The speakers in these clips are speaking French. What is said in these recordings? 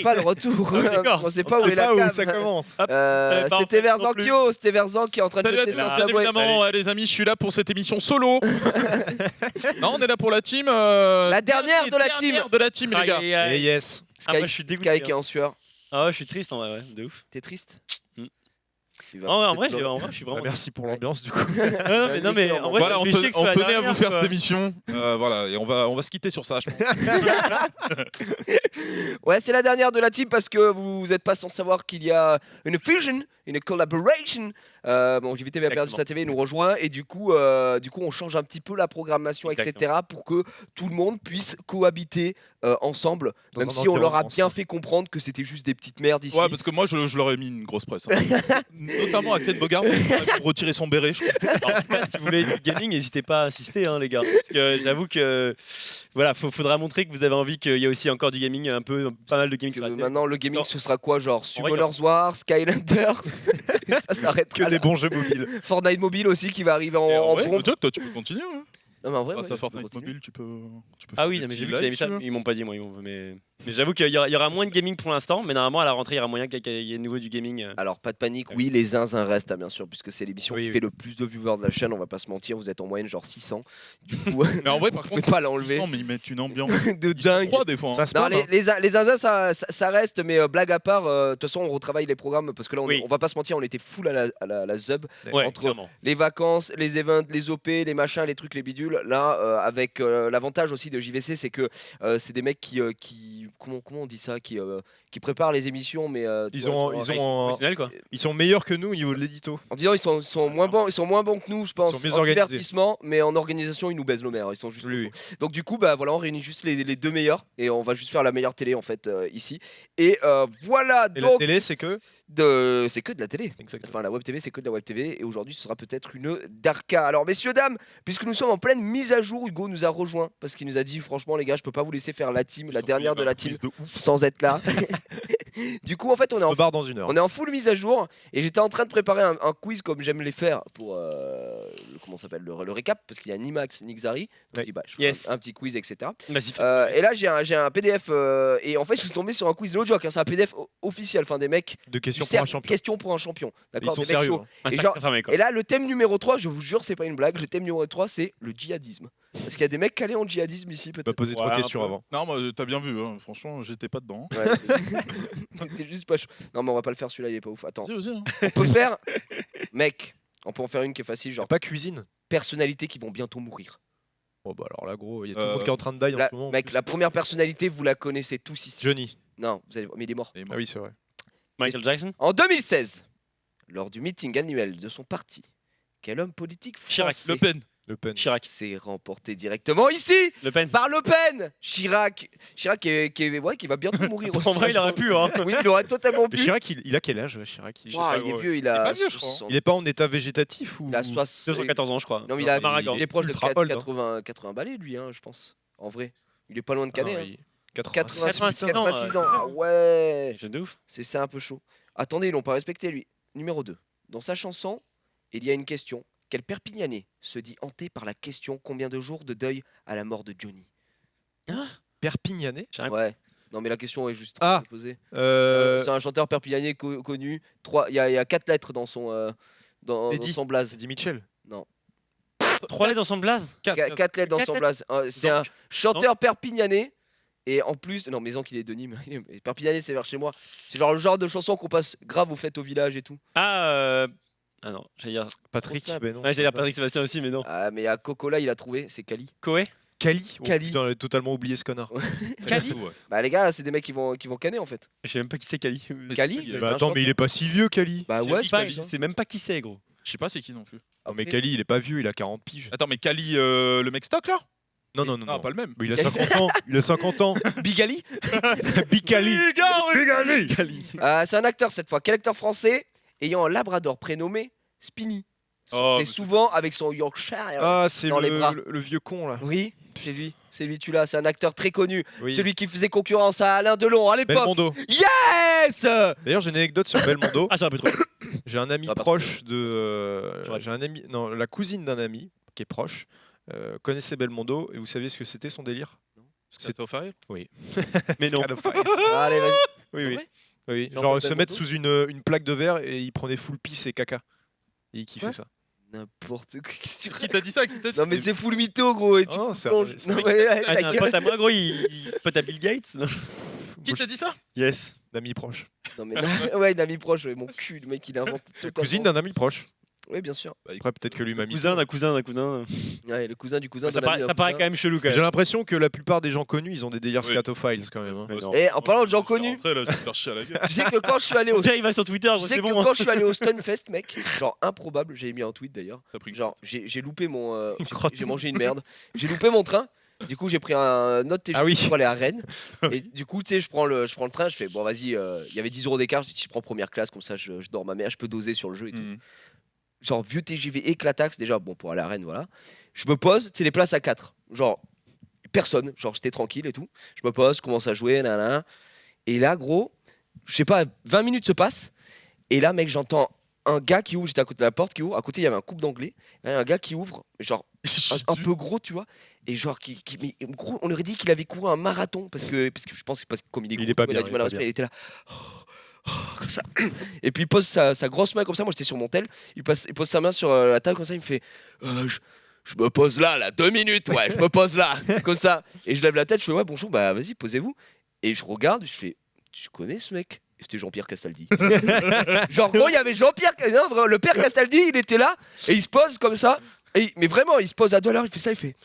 pas le retour. d'accord. On sait pas On où sait est la pas où cam. ça commence. C'était Verzanquio, c'était Verzan qui est en train de Salut, jeter son bien Subway. évidemment, les amis, je suis là pour cette émission solo. Non, on est là pour la team. La dernière de la team. De la team, les gars. Aïe, aïe, aïe. Et yes. Ah, moi, je suis dégoûté, Sky qui est en sueur. Ah ouais, je suis triste en vrai, ouais, de ouf. T'es triste Mm. Tu vas En vrai, peut-être je suis Bah, vraiment. merci pour l'ambiance du coup. Non, mais en vrai, Voilà, ça on, me fait chier que ce on soit la tenait à dernière, vous faire quoi. cette émission. Voilà, et on va se quitter sur ça, je pense. Ouais, c'est la dernière de la team parce que vous n'êtes pas sans savoir qu'il y a une fusion, une collaboration. Bon, JVTV a perdu Exactement. sa TV, il nous rejoint et du coup, on change un petit peu la programmation, etc. pour que tout le monde puisse cohabiter ensemble, Dans même un si on leur a environnement bien sain. fait comprendre que c'était juste des petites merdes ici. Ouais, parce que moi, je leur ai mis une grosse presse. Hein. Notamment à Ken Bogart, pour retirer son béret. Je crois. En tout cas, si vous voulez du gaming, n'hésitez pas à assister, hein, les gars. Parce que j'avoue que voilà, faudra montrer que vous avez envie qu'il y ait aussi encore du gaming, pas mal de gaming sur la télé. Maintenant, le gaming, Non. ce sera quoi? Genre En vrai, Summoners War, Skylanders Ça s'arrête Que des bons jeux mobiles. Fortnite Mobile aussi qui va arriver Et en vrai, pompe. Jack, toi, tu peux continuer. Hein. Non, mais en vrai, Grâce ouais, à je Fortnite continue. Mobile, tu peux Ah faire oui, des non, mais j'ai petits vu qu'ils avaient mis lives, ça. si tu veux. Ils m'ont pas dit, moi. Mais j'avoue qu'il y aura moins de gaming pour l'instant. Mais normalement, à la rentrée, il y aura moyen qu'il y ait de nouveau du gaming. Alors, pas de panique, oui, les zinzins restent, hein, bien sûr, puisque c'est l'émission Oui, qui oui. fait le plus de viewers de la chaîne, on va pas se mentir, vous êtes en moyenne genre 600. Du coup, Mais en vrai, par vous pouvez contre, pas l'enlever. 600, mais ils mettent une ambiance. De Ils sont dingue. 3 des fois. Hein. Ça se Non, parle. hein. les zinzins, ça reste, mais blague à part, de toute façon, on retravaille les programmes parce que là, Oui. on va pas se mentir, on était full à la Zub. Ouais, entre clairement. Les vacances, les events, les OP, les machins, les trucs, les bidules. Là, avec l'avantage aussi de JVC, c'est que c'est des mecs qui comment on dit ça, qui préparent les émissions, mais tu Ils vois, ont, genre, ils ont, Professionnel, quoi. ils sont meilleurs que nous au niveau de l'édito. en disant ils sont moins bons, ils sont moins bons que nous, je pense, sont mieux en organisés. divertissement, mais en organisation ils nous baisent nos mères, ils sont juste. Oui, trop chauds. Donc du coup bah voilà, on réunit juste les deux meilleurs et on va juste faire la meilleure télé en fait ici. Et voilà Et la donc télé, c'est que. c'est que de la télé. Exactement. Enfin, la web TV, c'est que de la web TV. Et aujourd'hui, ce sera peut-être une Darka. Alors, messieurs, dames, puisque nous sommes en pleine mise à jour, Hugo nous a rejoint parce qu'il nous a dit franchement, les gars, je peux pas vous laisser faire la team, la dernière de la team, sans être là. Du coup, en fait, on est On en se barre dans une heure. on est en full mise à jour et j'étais en train de préparer un quiz comme j'aime les faire pour comment ça s'appelle le récap parce qu'il y a Nimax, Nixari. Donc Ouais. je dis, bah, je ferai Yes. un petit quiz, etc. Vas-y, Et là j'ai un PDF et en fait je suis tombé sur un quiz no joke, hein, c'est un PDF officiel, enfin des mecs De questions du pour un cercle, champion. questions pour un champion, Ils d'accord, sont des mecs sérieux. chauds. hein. Et et genre- quoi. Et là le thème numéro 3, je vous jure c'est pas une blague, le thème numéro 3 c'est le djihadisme. Est-ce qu'il y a des mecs calés en djihadisme ici On va peut-être? poser Ouais, 3 un questions peu. avant. Non, moi, t'as bien vu. Hein. Franchement, j'étais pas dedans. Ouais. T'es juste pas chaud. Non mais on va pas le faire celui-là, il est pas ouf. Attends, Vas-y, vas-y. Hein. on peut faire mec, on peut en faire une qui est facile, genre Pas cuisine. personnalités qui vont bientôt mourir. Oh bah alors là gros, il y a tout le monde qui est en train de die en La, ce moment. en mec, plus. la première personnalité, vous la connaissez tous ici. Johnny. Non, vous allez mais il est mort. Et Ah moi. oui, c'est vrai. Michael Jackson. En 2016, lors du meeting annuel de son parti, quel homme politique Chirac. français Le Pen. Le Pen. Chirac. s'est remporté directement ici Le Pen. par Le Pen? Chirac qui va bientôt mourir aussi. En vrai, il aurait pu, hein. Oui, il aurait totalement Mais pu. Chirac, il a quel âge Chirac Ouah, il est vieux, il a pas vieux, je crois. 60. Il est pas en état végétatif ou Il a 60. 214 ans, je crois. Non, mais il, a, Maragan. il est proche de Ultra old, hein. 80 balais, lui, hein, je pense. En vrai. Il est pas loin de Ah non, Canet. hein. il- 86. 86 ans, 86 ans. Ah ouais. Jeune de ouf. C'est un peu chaud. Attendez, ils l'ont pas respecté, lui. Numéro 2. Dans sa chanson, il y a une question. Quel Perpignanais se dit hanté par la question combien de jours de deuil à la mort de Johnny? Perpignanais. Chirac. Ouais. Non, mais la question est juste Ah. posée. Euh, C'est un chanteur perpignanais connu. Il y a 4 lettres dans son, dans Eddie. son blaze. Eddie Mitchell. 3 lettres dans son blaze. 4 lettres dans Quatre son lettres. blaze. C'est un chanteur perpignanais. Et en plus, non, maison qu'il est de Nîmes. Perpignanais, c'est vers chez moi. C'est genre le genre de chanson qu'on passe grave aux fêtes au village et tout. Ah non, j'allais dire. Patrick. Trop simple. Ben non, Ouais, j'allais dire c'est Patrick Sébastien aussi, mais non. Ah, mais à Coca-Cola, il a trouvé, c'est Kali. Koé. ça. Kali. Oh, Kali. putain, on a totalement oublié ce connard. Kali. Ouais. Bah, les gars, c'est des mecs qui vont canner en fait. Je sais même pas qui c'est Kali. Kali Bah, un Bah attends, mais il est pas si vieux, Kali. Bah J'ai ouais, dit c'est Kali. pas Je sais même pas qui c'est, gros. Je sais pas c'est qui non plus. Non, mais Après- Kali, il est pas vieux, il a 40 piges. Attends, mais Kali, le mec stock là? Non, non, non. Ah, non. pas le même. Mais il a 50 ans. Il a 50 ans. Bigali Big Kali. C'est un acteur cette fois. Quel acteur français ayant un labrador prénommé Spinny Oh, sortait mais souvent avec son Yorkshire. Ah, c'est Dans les bras. le vieux con là. Oui, c'est lui, tu l'as. C'est un acteur très connu. Oui. Celui qui faisait concurrence à Alain Delon à l'époque. Belmondo. Yes. D'ailleurs, j'ai une anecdote sur Belmondo. Ah, j'aurais pu trouver. J'ai un ami Ah, bah. proche de. J'aurais- J'ai un ami. Non, la cousine d'un ami qui est proche connaissait Belmondo et vous saviez ce que c'était son délire? C'est au Farrell? Mais non. Scale of Fire. Allez, vas-y. Oui, oui. Ouais. Oui, Genre genre Paul se mettre Belmondo. sous une plaque de verre et il prenait full pisse et caca. Et il kiffait Ouais. ça. N'importe quoi. Qu'est-ce que tu Qui racontes? t'a dit ça? Qui t'a dit Non mais c'est full mytho gros et tu Oh, fous c'est plonge. vrai, c'est Non vrai. mais ouais, Ah, ta un gueule. pote à moi, gros, pote à Bill Gates. Non. Qui t'a dit ça? Yes. D'ami proche. Non mais ouais, d'un ami proche, ouais, mon cul, le mec il invente totalement. Cousine d'un ami proche. Oui, bien sûr. Après, peut-être que lui m'a mis. Cousin d'un cousin d'un cousin. Ouais, le cousin du cousin. Ça d'un ami paraît, d'un ça paraît cousin. quand même chelou quand J'ai même. l'impression que la plupart des gens connus, ils ont des délires Oui. scatophiles quand même. Hein. Mais non. Et en parlant de gens Je vais connus, rentrer, là, je vais me faire chier à la gueule. tu sais que quand je suis allé au Déjà, il va sur Twitter, tu sais c'est que bon. quand je suis allé au Stunfest, mec, genre improbable, j'ai mis un tweet d'ailleurs. T'as pris une Genre j'ai loupé mon crotte. j'ai mangé une merde. J'ai loupé mon train. Du coup, j'ai pris un autre TGV Ah oui. pour aller à Rennes. Et du coup, tu sais, je prends le train, je fais bon, vas-y, il y avait 10 € d'écart, je dis je prends première classe comme ça je dors ma mère, je peux doser sur le jeu et tout. Mhm. Genre vieux TGV éclataxe déjà, bon pour aller à Rennes, voilà. Je me pose, c'est les places à 4. Genre personne, genre j'étais tranquille et tout. Je me pose, je commence à jouer, nanana. Et là, gros, je sais pas, 20 minutes se passent. Et là, mec, j'entends un gars qui ouvre, j'étais à côté de la porte qui ouvre. À côté, il y avait un couple d'anglais. Là, il y a un gars qui ouvre, genre un peu gros, tu vois. Et genre, mais gros, on aurait dit qu'il avait couru un marathon parce que je pense que parce que comme il est Il gros, est pas il bien, a du il mal est à pas respirer. Il était là. Comme ça. Et puis il pose sa grosse main comme ça. Moi, j'étais sur mon tel. Il pose sa main sur la table comme ça. Il me fait je me pose là, 2 minutes. Ouais, je me pose là. Comme ça. Et je lève la tête. Je fais ouais, bonjour, bah vas-y, posez-vous. Et je regarde. Je fais tu connais ce mec? Et c'était Jean-Pierre Castaldi. Genre, gros, il y avait Jean-Pierre. Non, vraiment, le père Castaldi, il était là. Et il se pose comme ça. Mais vraiment, il se pose à 2 heures. Il fait ça. Il fait.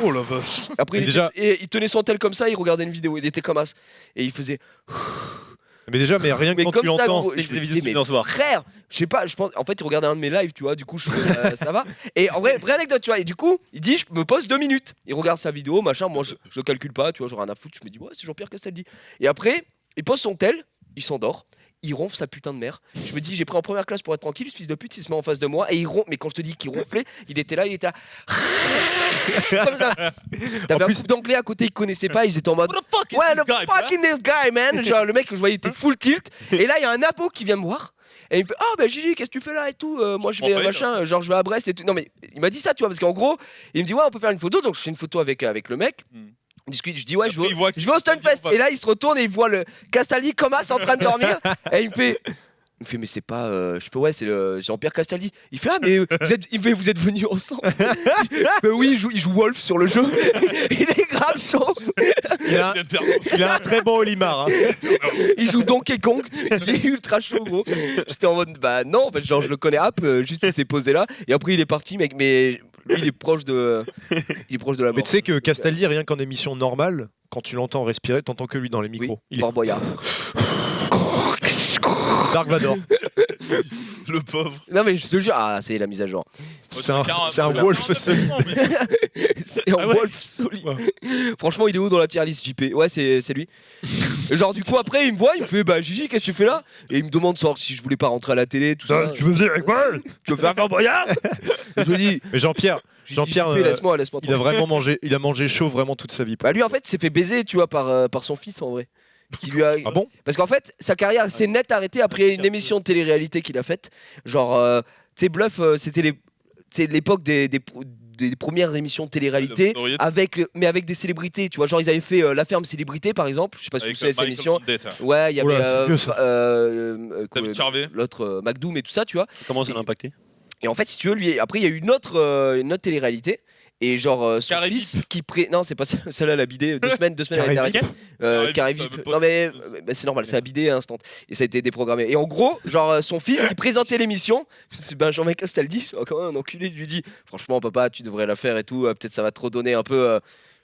Oh la vache. Après, Mais il tenait son tel comme ça. Il regardait une vidéo. Il était comme as. Et il faisait. Mais déjà, mais rien que Mais quand comme tu ça, entends. gros, Dès je que me les disais, vidéos mais finissent en soir. frère, je sais pas, je pense, en fait, il regardait un de mes lives, tu vois, du coup, ça va. Et en vrai, vraie anecdote, tu vois, et du coup, il dit, je me pose 2 minutes. Il regarde sa vidéo, machin, moi, je calcule pas, tu vois, j'aurais rien à foutre, je me dis, ouais, c'est Jean-Pierre Castaldi. Et après, il pose son tel, il s'endort. Il ronfle sa putain de mère. Je me dis, j'ai pris en première classe pour être tranquille. Ce fils de pute, il se met en face de moi et il ronfle. Mais quand je te dis qu'il ronflait, il était là. Comme ça. T'avais un couple d'anglais à côté, ils connaissaient pas. Ils étaient en mode. What the fuck is Ouais, this le guy, fucking this guy, man. Genre, le mec que je voyais était full tilt. Et là, il y a un abo qui vient me voir. Et il me fait oh bah Gigi, qu'est-ce que tu fais là et tout, moi je vais m'en machin, genre je vais à Brest et tout. Non mais il m'a dit ça, tu vois, parce qu'en gros il me dit ouais on peut faire une photo, donc je fais une photo avec le mec. On discute, je dis ouais je Après, il voit que vais au Stunfest. Et là il se retourne et il voit le Castaldi comme as en train de dormir. Et il me fait mais c'est pas je fais ouais c'est Jean-Pierre Castaldi. Il fait ah mais vous êtes venus ensemble. Je fais oui il joue Wolf sur le jeu. Il est grave chaud. Il a un très bon Olimar. Hein. Il joue Donkey Kong. Il est ultra chaud gros. J'étais en mode bah non en fait genre je le connais juste il s'est posé là et après il est parti mec mais lui il est proche de la Mais mort. tu sais que Castaldi, rien qu'en émission normale, quand tu l'entends respirer, t'entends que lui dans les micros. Il est Fort Boyard. Dark Vador. Le pauvre. Non mais je te jure c'est la mise à jour. C'est un wolf solide. C'est un Ah ouais. Wolf solide. Franchement, il est où dans la tier list JP? Ouais, c'est lui. Et genre du coup après il me voit, il me fait bah Gigi, qu'est-ce que tu fais là? Et il me demande genre si je voulais pas rentrer à la télé tout ça. Tu veux venir avec moi? Tu veux faire Fort Boyard? Je lui dis Mais Jean-Pierre, JP, laisse-moi il a tranquille. vraiment mangé chaud vraiment toute sa vie. Bah lui en fait il s'est fait baiser tu vois par son fils en vrai. Qui lui a... Ah bon? Parce qu'en fait sa carrière s'est net arrêtée après une émission de télé-réalité qu'il a faite. Genre tu sais Bluff c'était l'époque des premières émissions de télé-réalité mais avec des célébrités tu vois genre ils avaient fait La Ferme Célébrité par exemple je sais pas si vous savez cette émission ouais il y Oula, avait c'est vieux, ça. David Charvet. l'autre McDoom et tout ça tu vois Comment ça l'a impacté? et en fait si tu veux lui après il y a eu une autre télé-réalité et genre son Carré fils qui non c'est pas celle-là elle a bidé 2 semaines elle a Carré été arrêtée. Carré Carré Vip, Vip. pas- Non mais c'est normal, ça a bidé à instant. Et ça a été déprogrammé. Et en gros, genre son fils qui présentait l'émission, c'est Benjamin Castaldi, c'est quand même un enculé, il lui dit franchement papa, tu devrais la faire et tout, peut-être ça va te redonner un peu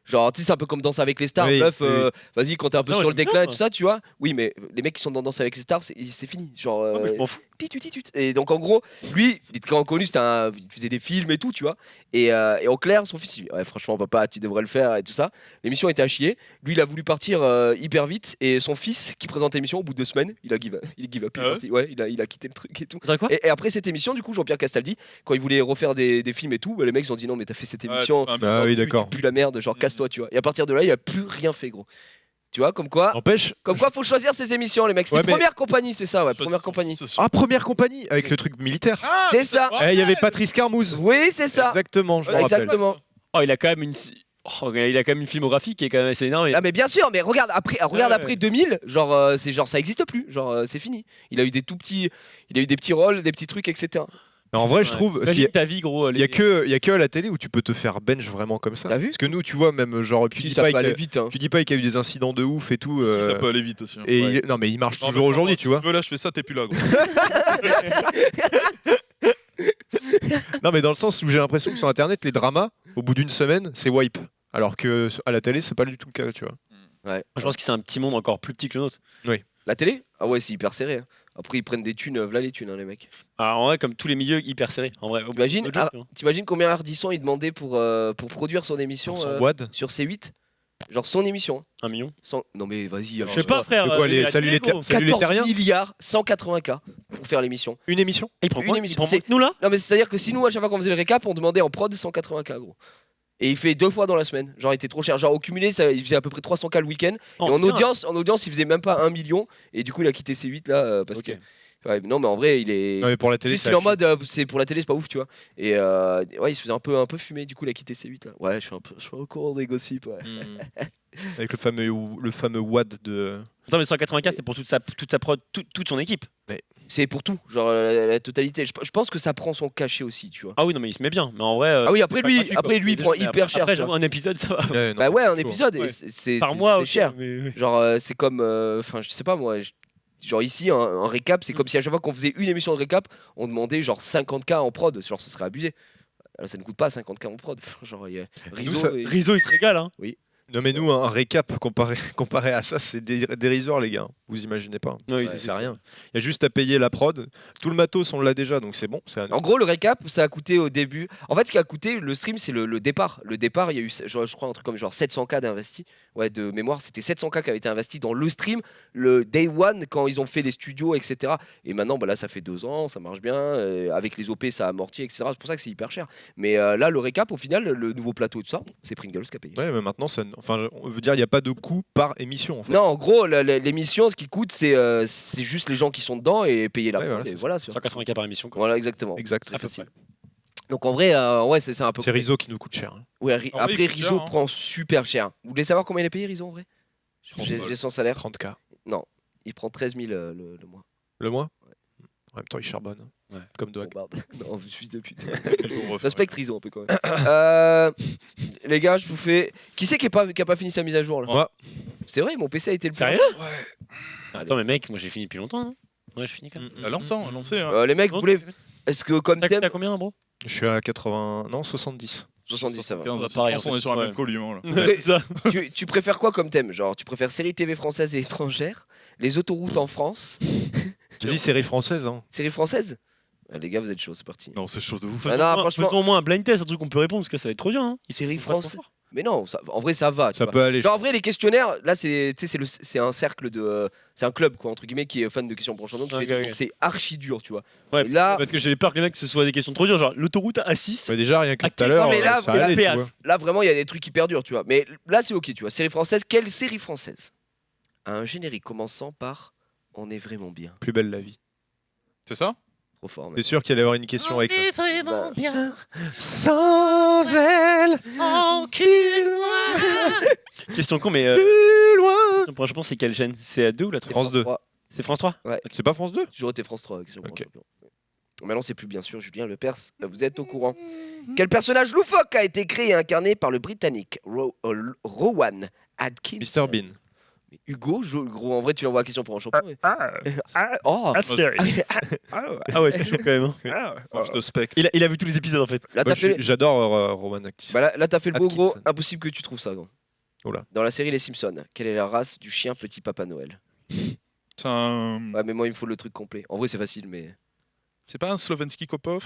genre tu sais c'est un peu comme Danse avec les stars, Oui, Bluff, oui. vas-y quand t'es un peu Non, sur le j'aime bien, déclin et moi. tout ça, tu vois. Oui, mais les mecs qui sont dans Danse avec les stars, c'est fini. Genre Ah, mais je m'en fous. titut. Et donc en gros, lui, il était quand même connu, il faisait des films et tout, tu vois. Et en clair, son fils, il dit ouais, franchement, papa, tu devrais le faire et tout ça. L'émission était à chier. Lui, il a voulu partir hyper vite. Et son fils, qui présentait l'émission, au bout de 2 semaines, il give up. Il est Ah ouais parti. Ouais, il a quitté le truc et tout. Attends, quoi? Et après cette émission, du coup, Jean-Pierre Castaldi, quand il voulait refaire des films et tout, bah, les mecs ils ont dit non, mais t'as fait cette émission. Ah oui, d'accord. Tu pues la merde, genre casse-toi, tu vois. Et à partir de là, il a plus rien fait, gros. Tu vois, comme quoi faut choisir ses émissions, les mecs. C'est Ouais, mais- première compagnie, c'est ça, ouais, première compagnie. Ah, première compagnie avec le truc militaire. C'est ça. Il y avait Patrice Carmouze. Oui, c'est ça. Exactement, je me rappelle. Exactement. Oh, il a quand même une. Oh, il a quand même une filmographie qui est quand même assez énorme. Ah mais bien sûr, mais regarde après 2000, genre c'est genre ça existe plus, genre c'est fini. Il a eu des petits rôles, des petits trucs, etc. Mais en vrai, je trouve. parce qu'il y Imagine a- ta vie, gros. Il y a que à la télé où tu peux te faire bench vraiment comme ça. T'as vu Parce que nous, tu vois, même genre Puis ça peut aller vite. Hein. tu dis pas qu'il y a eu des incidents de ouf et tout. Si, ça peut aller vite aussi. Hein. Et Ouais. non, mais il marche Non, mais toujours aujourd'hui, si tu vois. veux, là, je fais ça, t'es plus là, gros. Non, mais dans le sens où j'ai l'impression que sur Internet, les dramas, au bout d'une semaine, c'est wipe. Alors que à la télé, c'est pas du tout le cas, tu vois. Je pense que c'est un petit monde encore plus petit que le nôtre. La télé? Ah ouais, c'est hyper serré. Hein. Après ils prennent des thunes, voilà les thunes les mecs. Alors, en vrai, comme tous les milieux, hyper serrés. En vrai, T'imagines autre chose, tu vois. t'imagines combien Ardisson il demandait pour produire son émission Sur son WAD. sur C8? Genre son émission. Hein. 1 million. Non mais vas-y. Je sais pas, frère. De quoi, les la Salut télé, les gros. Salut les 14 terriens milliards 180K pour faire l'émission. Une émission Il prend Une moins émission. il prend moins que nous, là Non mais c'est à dire que si nous à chaque fois qu'on faisait le récap on demandait en prod 180K gros. Et il fait 2 fois dans la semaine. Genre il était trop cher. Genre au cumulé il faisait à peu près 300K le week-end. Oh, Et en putain. audience il faisait même pas 1 million. Et du coup il a quitté C8 là parce Ok. que. Ouais, non mais en vrai il est. Non, mais pour la télé, Juste c'est il est en à chier. mode c'est pour la télé c'est pas ouf tu vois. Et ouais il se faisait un peu fumer du coup il a quitté C8 là. Ouais je suis au courant des gossips ouais. Avec le fameux WAD de. Attends, mais 180K, c'est pour toute sa prod, toute son équipe. C'est pour tout genre la totalité. Je pense que ça prend son cachet aussi tu vois. Ah oui, non, mais il se met bien. Mais en vrai. Ah oui après c'est pas lui gratuit, après quoi. lui il Mais prend déjà, hyper après, cher. Après, tu vois. j'avoue, un épisode, ça va. Ouais, non, Bah ouais un chaud. épisode Ouais. c'est Par mois, c'est ok, cher. mais- Genre, c'est comme. Enfin, je sais pas moi. Genre, ici, un récap, c'est comme si à chaque fois qu'on faisait une émission de récap, on demandait genre 50K en prod. Genre, ce serait abusé. Alors, ça ne coûte pas 50K en prod. Genre, il y a Rizzo. ça- et- Rizzo, il se régale, hein. Non, mais nous, un récap comparé à ça, c'est dérisoire, les gars. Vous imaginez pas. Oui, c'est rien. Il y a juste à payer la prod. Tout le matos, on l'a déjà, donc c'est bon. En gros, le récap, ça a coûté au début. En fait, ce qui a coûté le stream, c'est le départ. Le départ, il y a eu, genre, je crois, un truc comme genre 700K d'investis. Ouais, de mémoire, c'était 700K qui avait été investi dans le stream, le day one, quand ils ont fait les studios, etc. Et maintenant, bah là, ça fait 2 ans, ça marche bien. Avec les OP, ça a amorti, etc. C'est pour ça que c'est hyper cher. Mais là, le récap, au final, le nouveau plateau et tout ça, c'est Pringles qui a payé. Ouais, mais maintenant, enfin, on veut dire, il n'y a pas de coût par émission. En fait. Non, en gros, l'émission, ce qui coûte, c'est juste les gens qui sont dedans et payer la Ouais, prod, voilà, et c'est voilà, c'est 180K par émission, quoi. voilà, exactement. Exact. C'est À peu facile. près. Donc en vrai, ouais, c'est un peu. C'est Rizzo qui nous coûte cher. hein. Ouais, En vrai, après, il coûte Rizzo cher, hein. prend super cher. Vous voulez savoir combien il a payé, Rizzo, en vrai? 30 J'ai balles. son salaire. 30K. Il prend 13 000 le mois. Le mois En même temps, il charbonne. hein. Ouais. Comme Doag. Bon, bah, non, je suis de pute. Les jours refrains. Respecte Rizzo un peu quand même. Les gars, je vous fais. Qui c'est qui a pas fini sa mise à jour là? Moi. C'est vrai, mon PC a été le plus. Sérieux Ouais. Attends, mais mec, moi j'ai fini depuis longtemps. Hein. Ouais, j'ai fini quand même. À lancé, lancé. Hein. Les mecs, vous voulez. Est-ce que comme thème. T'as combien, bro Je suis à 80. Non, 70. 70, ça va. 15, Bah, je pareil, pense en qu'on fait. est sur la Ouais. même collision là. Ouais, c'est ça. Tu préfères quoi comme thème? Genre, tu préfères séries TV françaises et étrangères, les autoroutes en France, Vas-y, série française. Hein. séries françaises? Les gars, vous êtes chauds, c'est parti. Non, c'est chaud de ouf. Ah non, franchement- Faisons au moins un blind test, un truc qu'on peut répondre, parce que ça va être trop dur. Hein. Séries Faut pas trop françaises. fort. Mais non, en vrai, ça va. tu Ça vois. peut aller. Genre, en vrai, les questionnaires, là, c'est un cercle de. C'est un club, quoi, entre guillemets, qui est fan de questions pour champion. Ok, Donc, ok. c'est archi dur, tu vois. Ouais, Et là- parce que j'avais peur que les mecs ce soit des questions trop dures, genre l'autoroute à 6. Mais déjà, rien que Ah, tout à l'heure, mais là, ça mais là, allait, tu péage. vois. Là, vraiment, il y a des trucs hyper durs, tu vois. Mais là, c'est ok, tu vois. Série française, quelle série française a un générique commençant par On est vraiment bien? Plus belle la vie. C'est ça? Trop fort, mec. C'est sûr qu'il allait y avoir une question avec ça. Bah, bien. Sans elle, Question con, mais plus loin. je pense c'est quelle chaîne? C'est à 2 ou la 3? France 2. 3. C'est France 3? C'est pas France 2 Toujours été France 3. Question pour Ok. champion. Maintenant, c'est plus bien sûr Julien Lepers. Vous êtes au courant. Quel personnage loufoque a été créé et incarné par le Britannique Rowan Atkinson? Mr Bean. Mais Hugo, gros, en vrai, tu l'envoies à question pour un champion. Oh, Ah ouais, t'es chaud quand même. Hein. Moi, je te spec. Il a vu tous les épisodes en fait. là, Moi, t'as fait, J'adore Roman Actis. bah, là, t'as fait le beau gros. Atkinson. Impossible que tu trouves ça, gros. Oula. Dans la série Les Simpsons, quelle est la race du chien Petit Papa Noël? C'est un. Ouais, mais moi, il me faut le truc complet. En vrai, c'est facile, mais. C'est pas un Slovensky Kopov?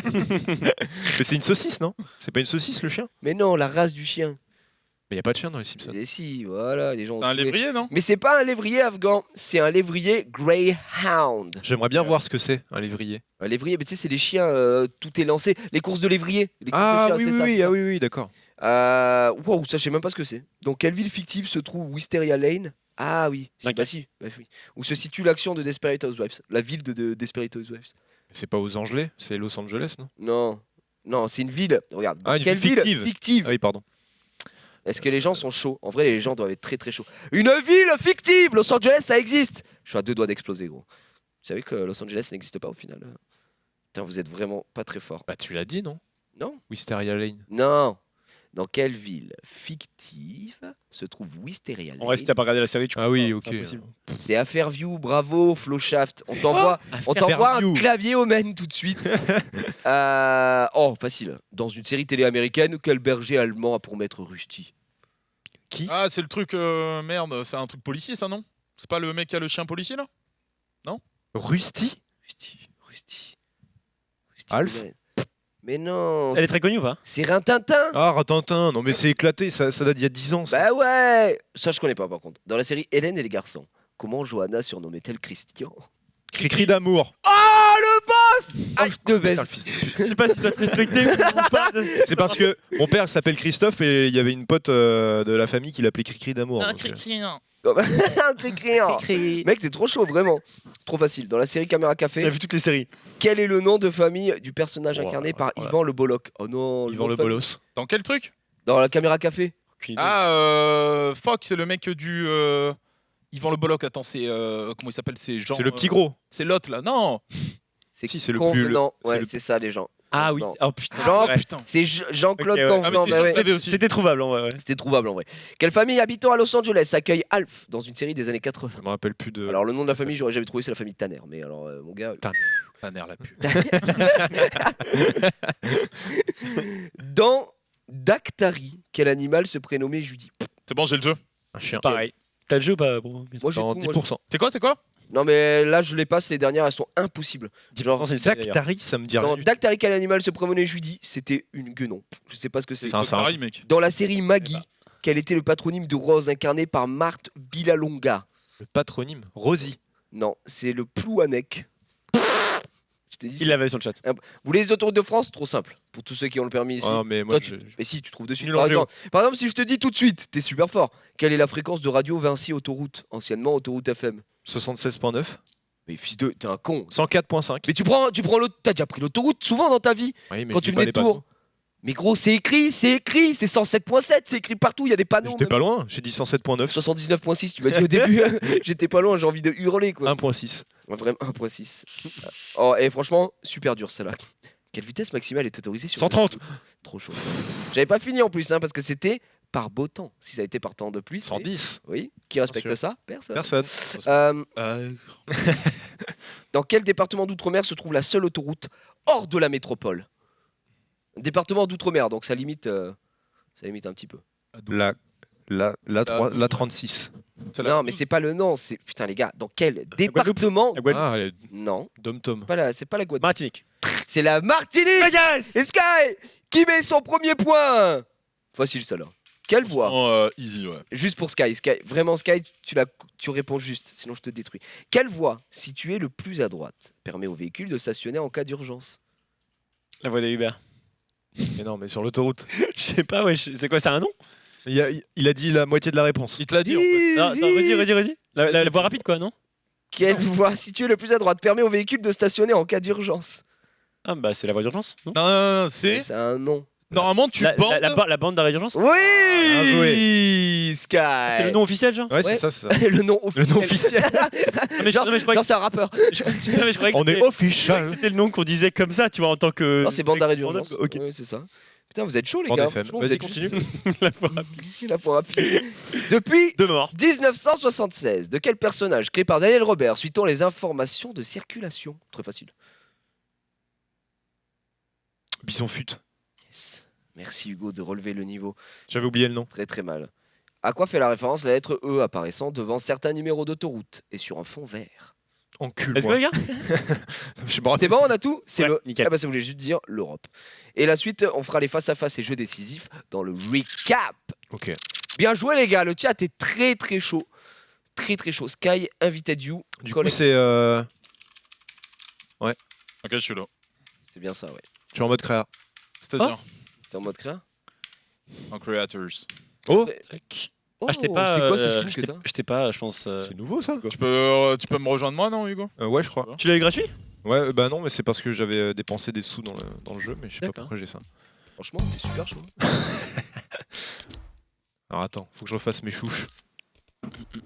Mais c'est une saucisse, non? C'est pas une saucisse le chien? Mais non, la race du chien. Mais y a pas de chien dans les Simpsons. Et si, voilà, les gens. ont C'est un trouvé. lévrier, non? Mais c'est pas un lévrier afghan, c'est un lévrier Greyhound. J'aimerais bien voir ce que c'est, un lévrier. Un lévrier, mais tu sais, c'est les chiens, tout est lancé. Les courses de lévrier. Les courses Ah de chiens, oui, c'est ça, c'est ça. oui, d'accord. Wow, ça, je sais même pas ce que c'est. Dans quelle ville fictive se trouve Wisteria Lane? Ah oui, si, D'accord. bah si, bah oui. Où se situe l'action de Desperate Housewives? La ville de Desperate Housewives. C'est pas aux Angeles, c'est Los Angeles, non? Non, non, c'est une ville. Regarde, dans Ah, une quelle ville ville fictive. Ah oui, pardon. Est-ce que les gens sont chauds? En vrai, les gens doivent être très très chauds. Une ville fictive! Los Angeles, ça existe! Je suis à 2 doigts d'exploser, gros. Vous savez que Los Angeles n'existe pas au final? Putain, vous êtes vraiment pas très fort. Bah, tu l'as dit, non? Non? Wisteria Lane. Non. Dans quelle ville fictive se trouve Wisteria Lane? En vrai, si t'as pas regardé la série, tu Ah oui, comprends, ok. c'est impossible. C'est à Fairview, bravo, Flowshaft. On t'envoie un Fairview. clavier au main tout de suite. Oh, facile. Dans une série télé américaine, quel berger allemand a pour maître Rusty? Qui? Ah, c'est le truc, merde, c'est un truc policier ça, non? C'est pas le mec qui a le chien policier là? Rusty? Rusty. Alf? le maître. Mais non, Elle est très connue ou pas? c'est Rintintin. Ah, Ratintin. Non, mais c'est éclaté. Ça date d'il y a 10 ans. Ça. Bah ouais. Ça, je connais pas par contre. Dans la série Hélène et les garçons, comment Johanna surnommait-elle Christian? Cri d'amour. Oh, le boss! Ah, je te Putain, baisse. le fils de- Je sais pas si tu dois te respecter ou pas. C'est parce que mon père s'appelle Christophe et il y avait une pote de la famille qui l'appelait Cri d'amour. donc, Un cri-cri, hein. Mec, t'es trop chaud, vraiment. Trop facile. Dans la série Caméra Il a Café, vu toutes les séries. quel est le nom de famille du personnage Oh, incarné par voilà. Yvan Le Bolloc? Oh non, Yvan nom Le de famille. Bolos. Dans quel truc? Dans la Caméra Café. Ah, fuck, c'est le mec du. Yvan Le Bolloc, attends, c'est. Comment il s'appelle? C'est Jean. C'est le petit gros. C'est l'autre là, non! Si, c'est le Convenant. plus- Non, c'est ouais, le- c'est ça, les gens. Ah oui. Non. Oh putain. Jean- Ouais. Putain. C'est Jean-Claude Ok, ouais. Convenant. Ah, mais c'est bah sûr ouais. que je l'avais aussi. C'était trouvable en vrai. Ouais. C'était trouvable en vrai. Quelle famille habitant à Los Angeles accueille Alf dans une série des années 80? Je me rappelle plus de. Alors le nom de la famille, j'aurais jamais trouvé, c'est la famille Tanner. Mais alors, mon gars. Ta mère la pue. Dans Dactari, quel animal se prénommait Judy? C'est bon, j'ai le jeu. Un chien. Pareil. T'as le jeu ou pas? Bon, Moi j'ai Dans tout, moi, 10%. C'est quoi? Non mais là je les passe, les dernières elles sont impossibles. Genre, c'est une série, d'ailleurs. Dactari, ça me dit rien. dans du tout. Dactari, quel animal se prénommait Judy? C'était une guenon. Je sais pas ce que c'est. C'est un singe. Pareil, mec. Dans la série Maggie, quel était le patronyme de Rose incarné par Marthe Villalonga? Le patronyme. Rosie. Non, c'est le Plouanec. Je t'ai dit. Il ça. l'avait sur le chat. Vous voulez les autoroutes de France? Trop simple. Pour tous ceux qui ont le permis ici. Ah, mais moi, Toi, je- mais si, tu trouves de suite. Nul en géo. Par exemple, si je te dis tout de suite, t'es super fort. Quelle est la fréquence de radio Vinci Autoroute, anciennement Autoroute FM? 76.9. Mais fils de, t'es un con. 104.5. Mais tu prends l'autre, t'as déjà pris l'autoroute souvent dans ta vie. Oui, mais Quand je tu dis pas venais les de Tours. panneaux. Mais gros, c'est écrit, c'est 107.7, c'est écrit partout, il y a des panneaux. J'étais même. pas loin. J'ai dit 107.9. 79.6, tu m'as dit au début. J'étais pas loin, j'ai envie de hurler quoi. 1.6. Ouais, vraiment 1.6. Oh, et franchement, super dur celle-là. Quelle vitesse maximale est autorisée sur 130. Trop chaud. J'avais pas fini en plus, hein, parce que c'était par beau temps. Si ça a été par temps de pluie. c'est- 110. Oui. Qui respecte sûr. ça? Personne. Personne. Dans quel département d'outre-mer se trouve la seule autoroute hors de la métropole? Département d'outre-mer, donc ça limite un petit peu. La 36. Non, mais c'est pas le nom. C'est putain les gars. Dans quel département? La Guadeloupe. Ah, Non, Dom-Tom. c'est pas la Guadeloupe. Martinique. C'est la Martinique. Yes. Et Sky qui met son premier point. Facile celle-là. Quelle voie? Easy, ouais. Juste pour Sky. Vraiment Sky, tu réponds juste, sinon je te détruis. Quelle voie, située le plus à droite, permet aux véhicules de stationner en cas d'urgence? La voix des Uber. Mais non, mais sur l'autoroute. Je sais pas, ouais. C'est quoi? C'est un nom? Il a dit la moitié de la réponse. Il te l'a dit en fait. Non, attends, redis. La voie rapide, quoi, non? Quelle voie, située le plus à droite, permet aux véhicules de stationner en cas d'urgence? Ah, bah, c'est la voie d'urgence, non? Non, c'est. C'est un nom. Normalement, tu bandes. La bande d'arrêt d'urgence? Oui, joué. Sky. C'est le nom officiel, genre? Ouais, Ouais. c'est ça, c'est ça. Le nom Le nom officiel. Mais Genre, non, mais je croyais genre c'est un rappeur. que je croyais que On est c'était- official. c'était le nom qu'on disait comme ça, tu vois, en tant que. Non, c'est bande d'arrêt d'urgence. Ok. Ouais, c'est ça. Putain, vous êtes chaud les Bande gars. FM. Franchement, Vas-y, vous êtes continue. La voie rapide. La fois rapide. Depuis Deux morts. 1976, de quel personnage créé par Daniel Robert suit-on les informations de circulation? Très facile. Bison fut. Yes. Merci Hugo de relever le niveau. J'avais oublié le nom. Très très mal. À quoi fait la référence la lettre E apparaissant devant certains numéros d'autoroute et sur un fond vert? Encule. Est-ce que les gars? Je sais pas. C'est bon, on a tout? C'est Ouais, le. nickel. Ah bah ça voulait juste dire l'Europe. Et la suite, on fera les face-à-face et jeux décisifs dans le recap. Ok. Bien joué les gars, le chat est très très chaud. Très très chaud. Sky, invited you. Du coup, Collect- c'est. Ok, je suis là. C'est bien ça, ouais. Tu es en mode créa. C'est-à-dire T'es en mode créa? en creators. Oh, Oh, Ah, je t'ai pas. c'est quoi ce euh, skin je que t'ai- t'as? Je t'ai pas, je pense. c'est nouveau ça. Tu peux me rejoindre moi, non, Hugo? Ouais, je crois. Tu l'as eu gratuit? Ouais, bah non, mais c'est parce que j'avais dépensé des sous dans le jeu, mais je sais pas D'accord. pourquoi j'ai ça. Franchement, t'es super chaud. Alors attends, faut que je refasse mes chouches.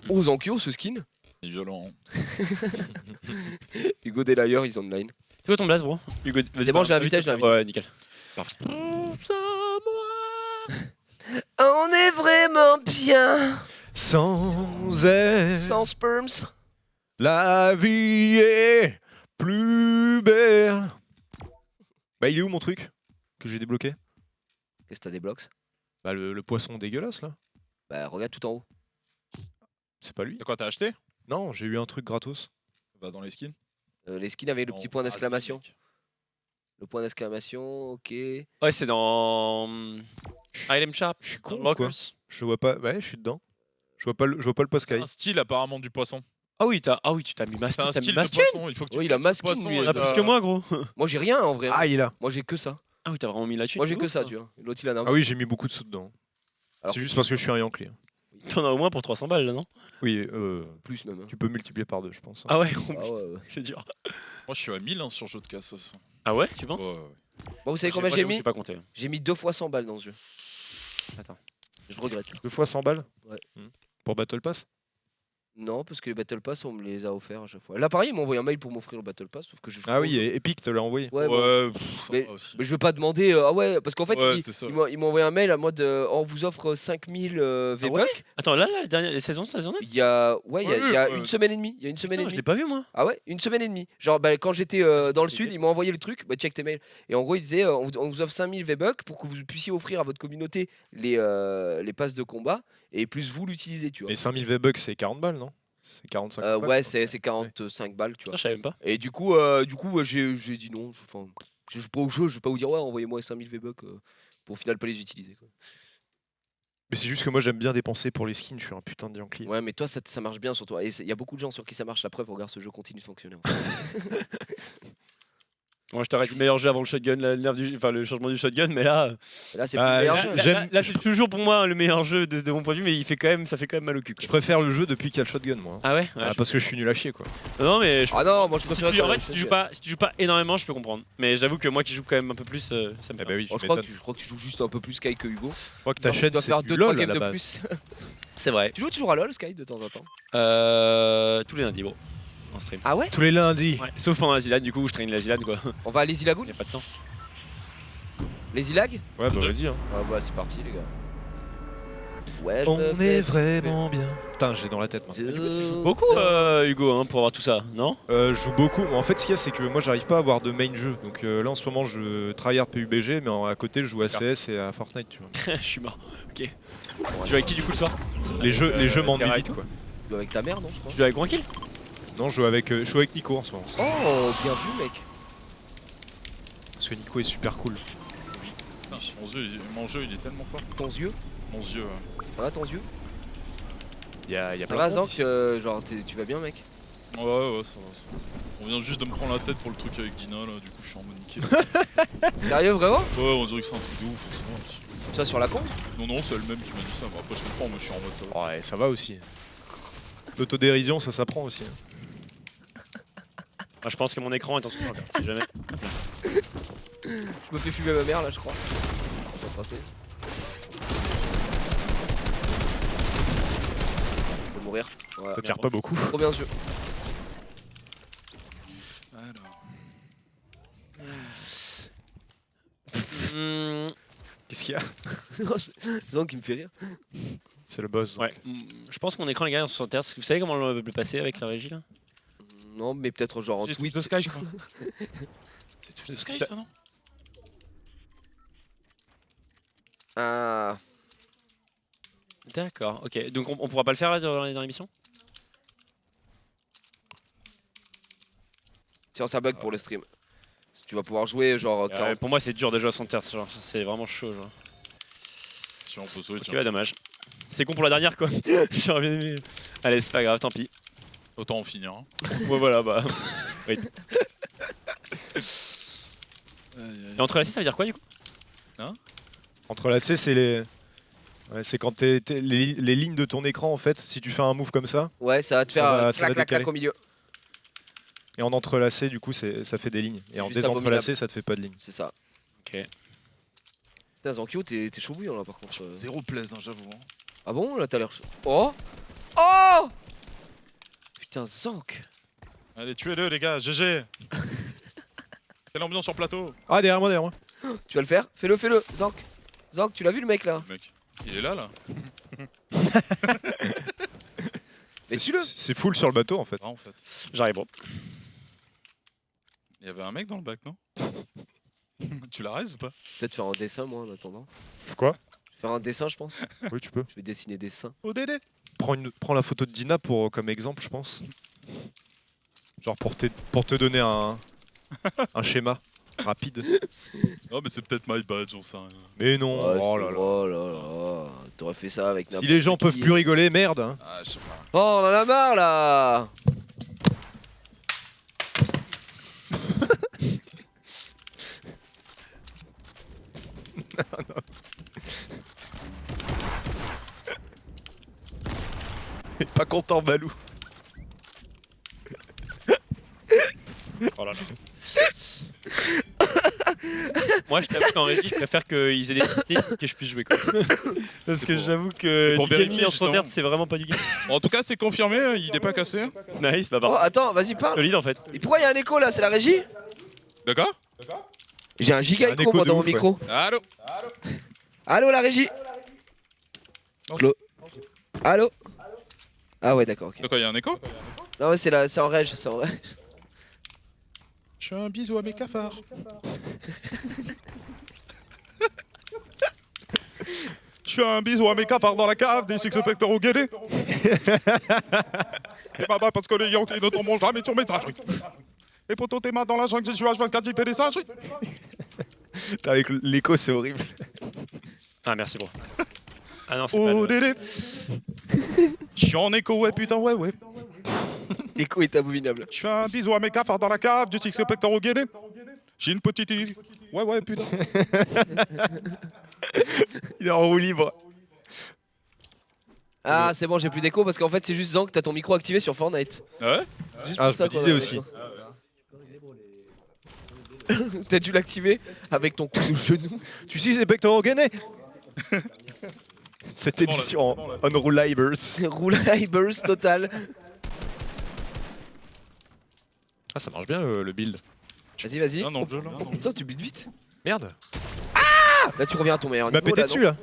Oh, Zankyo, ce skin. C'est violent. Hugo Delayer, ils online. C'est quoi ton blaze, bro Hugo, vas-y, C'est bon, bah, je l'ai invité, je l'ai invité. Ouais, nickel. On est vraiment bien Sans elle, sans sperms. la vie est plus belle. Bah il est où mon truc que j'ai débloqué? Qu'est-ce que t'as des blocs? Bah le poisson dégueulasse là. Bah regarde tout en haut. C'est pas lui? De quoi t'as acheté? Non, j'ai eu un truc gratos. Bah dans les skins. Les skins avaient le Non, petit point ah, d'exclamation. mec. Le point d'exclamation, ok. Ouais, c'est dans. Item Shop. Je suis dans con ou Lockers. quoi? Je vois pas. Ouais, je suis dedans. Je vois pas le post C'est sky. un style apparemment du poisson. Ah oui, tu t'as mis C'est masqué. un T'as mis style de masqué. poisson. Il faut que tu Oui, il a mettes ce masqué, poisson lui, et il Ah, a- plus que moi, gros. Moi j'ai rien en vrai. Ah il est là. Moi j'ai que ça. Ah oui, t'as vraiment mis la thune. Moi j'ai c'est que ouf, ça, tu vois. L'autre il en a un. Ah oui, j'ai mis beaucoup de sous dedans. Alors C'est juste parce que je suis un Yankee. T'en as au moins pour 300 balles, là, non? Oui, Plus même. Hein. tu peux multiplier par 2 je pense. Ah ouais, Ah ouais, ouais. c'est dur. Moi je suis à 1000 hein, sur jeu de cassos. Ah ouais, tu penses? Ouais. Bon, vous savez combien j'ai mis? J'ai pas compté. J'ai mis 2 fois 100 balles dans ce jeu. Attends. Je regrette. 2 fois 100 balles. Ouais. Pour Battle Pass. Non, parce que les Battle Pass, on me les a offerts à chaque fois. Là, pareil, ils m'ont envoyé un mail pour m'offrir le Battle Pass, sauf que je joue Ah pas oui, au jeu. et Epic te l'a envoyé. Ouais, bon. Ça Mais- va aussi. Mais je veux pas demander. Ah ouais, parce qu'en fait, Ouais, ils, c'est ça. ils m'ont envoyé un mail à mode on vous offre 5000 V-Bucks. ouais Attends, là, les dernières les saisons 9? Il y a, ouais, il y a, Oui, il y a ouais. une semaine et demie. Il y a une semaine et Je demie. l'ai pas vu, moi. Ah ouais, une semaine et demie. Genre, bah, quand j'étais dans le sud, ils m'ont envoyé le truc. Bah, check tes mails. Et en gros, ils disaient on vous offre 5000 V-Bucks pour que vous puissiez offrir à votre communauté les passes de combat et plus vous l'utilisez, tu vois. Mais 5000 V-Bucks, c'est 40 balles, non? C'est 45 balles. Ouais, c'est 45 balles, tu Ça, vois. je savais même pas. Et du coup, ouais, j'ai dit non. Enfin, je joue pas au jeu, je vais pas vous dire ouais, envoyez-moi 5000 V-Bucks pour au final pas les utiliser. Quoi. Mais c'est juste que moi j'aime bien dépenser pour les skins, je suis un putain de Yankee. Ouais, mais toi, ça marche bien sur toi. Et il y a beaucoup de gens sur qui ça marche. La preuve, regarde, ce jeu continue de fonctionner. En fait. Moi, je t'aurais dit meilleur jeu avant le shotgun, le changement du shotgun, mais là. Et là, c'est Ah, plus le meilleur là- jeu. J'aime- Là, c'est toujours pour moi le meilleur jeu de mon point de vue, mais ça fait quand même mal au cul. quoi. Je préfère le jeu depuis qu'il y a le shotgun, moi. Ah ouais, Ah, parce que je suis nul à chier, quoi. Non, mais Ah non, moi je préfère. en fait, si tu joues pas énormément, je peux comprendre. Mais j'avoue que moi qui joue quand même un peu plus, ça me Eh fait. bah oui, Oh, je je crois que tu joues juste un peu plus Sky que Hugo. Je crois que Tu t'achètes, dois c'est faire du 2-3 LOL à games la de base. plus. C'est vrai. Tu joues toujours à LoL Sky de temps en temps? Tous les lundis, bro. En stream. Ah ouais? Tous les lundis. Ouais. Sauf pendant la Zilane, du coup, où je traîne la Zilane, quoi. On va à Lazy Lagoon? Y a pas de temps. Lazy Lag? Ouais, bah vas-y. Hein. Ah bah c'est parti les gars. Ouais, je On me est fais vraiment bien. Putain, j'ai dans la tête, moi. de Beaucoup, ça. Hugo, hein, pour avoir tout ça, non? Je joue beaucoup. En fait, ce qu'il y a, c'est que moi, j'arrive pas à avoir de main jeu. Donc là, en ce moment, je tryhard PUBG, mais à côté, je joue à CS et à Fortnite, tu vois. Je suis mort. Ok. Tu joues avec qui du coup le soir? Les jeux m'ennuient Terra et vite, tout. quoi. Tu joues avec ta mère, non, je crois? Tu joues avec Wankill? Non, je joue avec Nico en ce moment. Oh, bien vu, mec. Parce que Nico est super cool. Putain, mon jeu il est tellement fort. Ton yeux? Mon yeux. Ouais. Ça va ton yeux? Il y a Ça plein va de monde Zank, genre tu vas bien, mec? Ouais, ouais, ça va. On vient juste de me prendre la tête pour le truc avec Dina là, du coup je suis en mode nickel. Sérieux, vraiment? Ouais, on dirait que c'est un truc de ouf. Ça. Ça sur la con? Non, non, c'est elle-même qui m'a dit ça. Mais après, je comprends, mais je suis en mode ça va. Ouais, ça va aussi. L'autodérision, ça s'apprend aussi. Ah, je pense que mon écran est en souffrance, si jamais. Je me fais fumer ma mère là, je crois. On va passer. Je vais mourir. Voilà. Ça tire pas beaucoup. Trop bien ce jeu. Alors. Hmm, Qu'est-ce qu'il y a? Zank qui me fait rire. C'est le boss. ouais. Je pense que mon écran, les gars, est en 60 Hz. Est-ce que vous savez comment le passer avec la régie là? Non, mais peut-être genre en J'ai tweet. touche de Sky, je crois. C'est touche de Sky, ça, non? Ah. D'accord, ok. Donc on pourra pas le faire là, dans l'émission? Tiens, ça bug pour le stream. Tu vas pouvoir jouer genre 40. Pour moi, c'est dur de jouer à 60 Hz, genre. C'est vraiment chaud, genre. Si on peut sauver, Ok, tiens. bah dommage. C'est con pour la dernière, quoi. J'aurais bien aimé. Allez, c'est pas grave, tant pis. Autant en finir. Hein. Ouais, voilà, bah. Aïe, Et entrelacé, ça veut dire quoi du coup? Entrelacé, c'est les. Ouais, c'est quand les lignes de ton écran en fait, si tu fais un move comme ça, Ouais, ça va te Ça faire va- ça va clac clac décaler. clac au milieu. et en entrelacé du coup ça fait des lignes. C'est Et en juste désentrelacé ça te fait pas de lignes. C'est ça. Ok. Putain, Zankyo, t'es chaud bouillant là par contre. Zéro plaise, hein, j'avoue. Hein. Ah bon, là t'as l'air chaud. Oh. Oh. Putain, Zank. Allez, tuez-le, les gars, GG. Quelle ambiance sur plateau. Ah, derrière moi. Tu vas le faire? Fais-le, fais-le, Zank. Zank, tu l'as vu le mec là? Mec, il est là. Mais suis-le. C'est full sur le bateau en fait. Ah, en fait. J'arrive, bro. Il y avait un mec dans le bac, non? Tu la raises ou pas? Peut-être faire un dessin moi en attendant. Quoi? Faire un dessin je pense. Oui, tu peux. Je vais dessiner des seins. ODD. Prends la photo de Dina comme exemple, je pense. Genre pour te donner un schéma rapide. Oh, mais c'est peut-être my bad, j'en sais rien. Mais non, Ouais, oh c'était- là là. oh là là. T'aurais fait ça avec Si n'importe les gens qui. peuvent plus rigoler, merde. Hein. Ah, je sais pas. Oh, on en a marre là. Pas content, Balou. Oh là là. Moi, je t'avoue qu'en régie, je préfère qu'ils aient des qualités que je puisse jouer. Quoi. Parce que pour- j'avoue que pour du gaming vérifier, en standard, justement. c'est vraiment pas du gaming. Bon, en tout cas, c'est confirmé, il est pas cassé. Nice, bah Oh, bah. attends, vas-y, parle. Solide en fait. Et pourquoi il y a un écho là? C'est la régie? D'accord? J'ai un giga Un écho écho moi de dans mon ouf, ouais. micro. Allô? Allô la régie? Clos. Allô? Ah ouais, d'accord, ok. De quoi, il y a un écho? Non, mais c'est en rage, c'est en rage. Je fais un bisou à mes cafards. Je fais un bisou à mes cafards dans la cave des Six Spectre au guédé. Et papa, parce que les Yankees ne tombent jamais sur mes messagerie. Et poto, tes mains dans la jungle, je suis H24, j'y fais des singes. Putain, avec l'écho, c'est horrible. Ah, merci, bro. Ah non, c'est pas. Oh, Le... dédé. Je suis en écho, ouais, putain, ouais. L'écho est abominable. Je fais un bisou à mes cafards dans la cave du Six Spectre au guédé. J'ai une petite. Ouais, putain. Il est en roue libre. Ah, c'est bon, j'ai plus d'écho parce qu'en fait, c'est juste Zank, t'as ton micro activé sur Fortnite. Ouais? C'est juste Ah, pour je ça me qu'on a disais un aussi. écho. T'as dû l'activer avec ton coup de genou. Tu sais, c'est Pectoral Guinée. Cette C'est bon, émission on roue libers. C'est roulaille burst total. Ah, ça marche bien le build. Vas-y, vas-y. Ah non, je là. Putain, tu butes vite. Merde. Là, tu reviens à ton meilleur Il m'a niveau. pété là, dessus non là.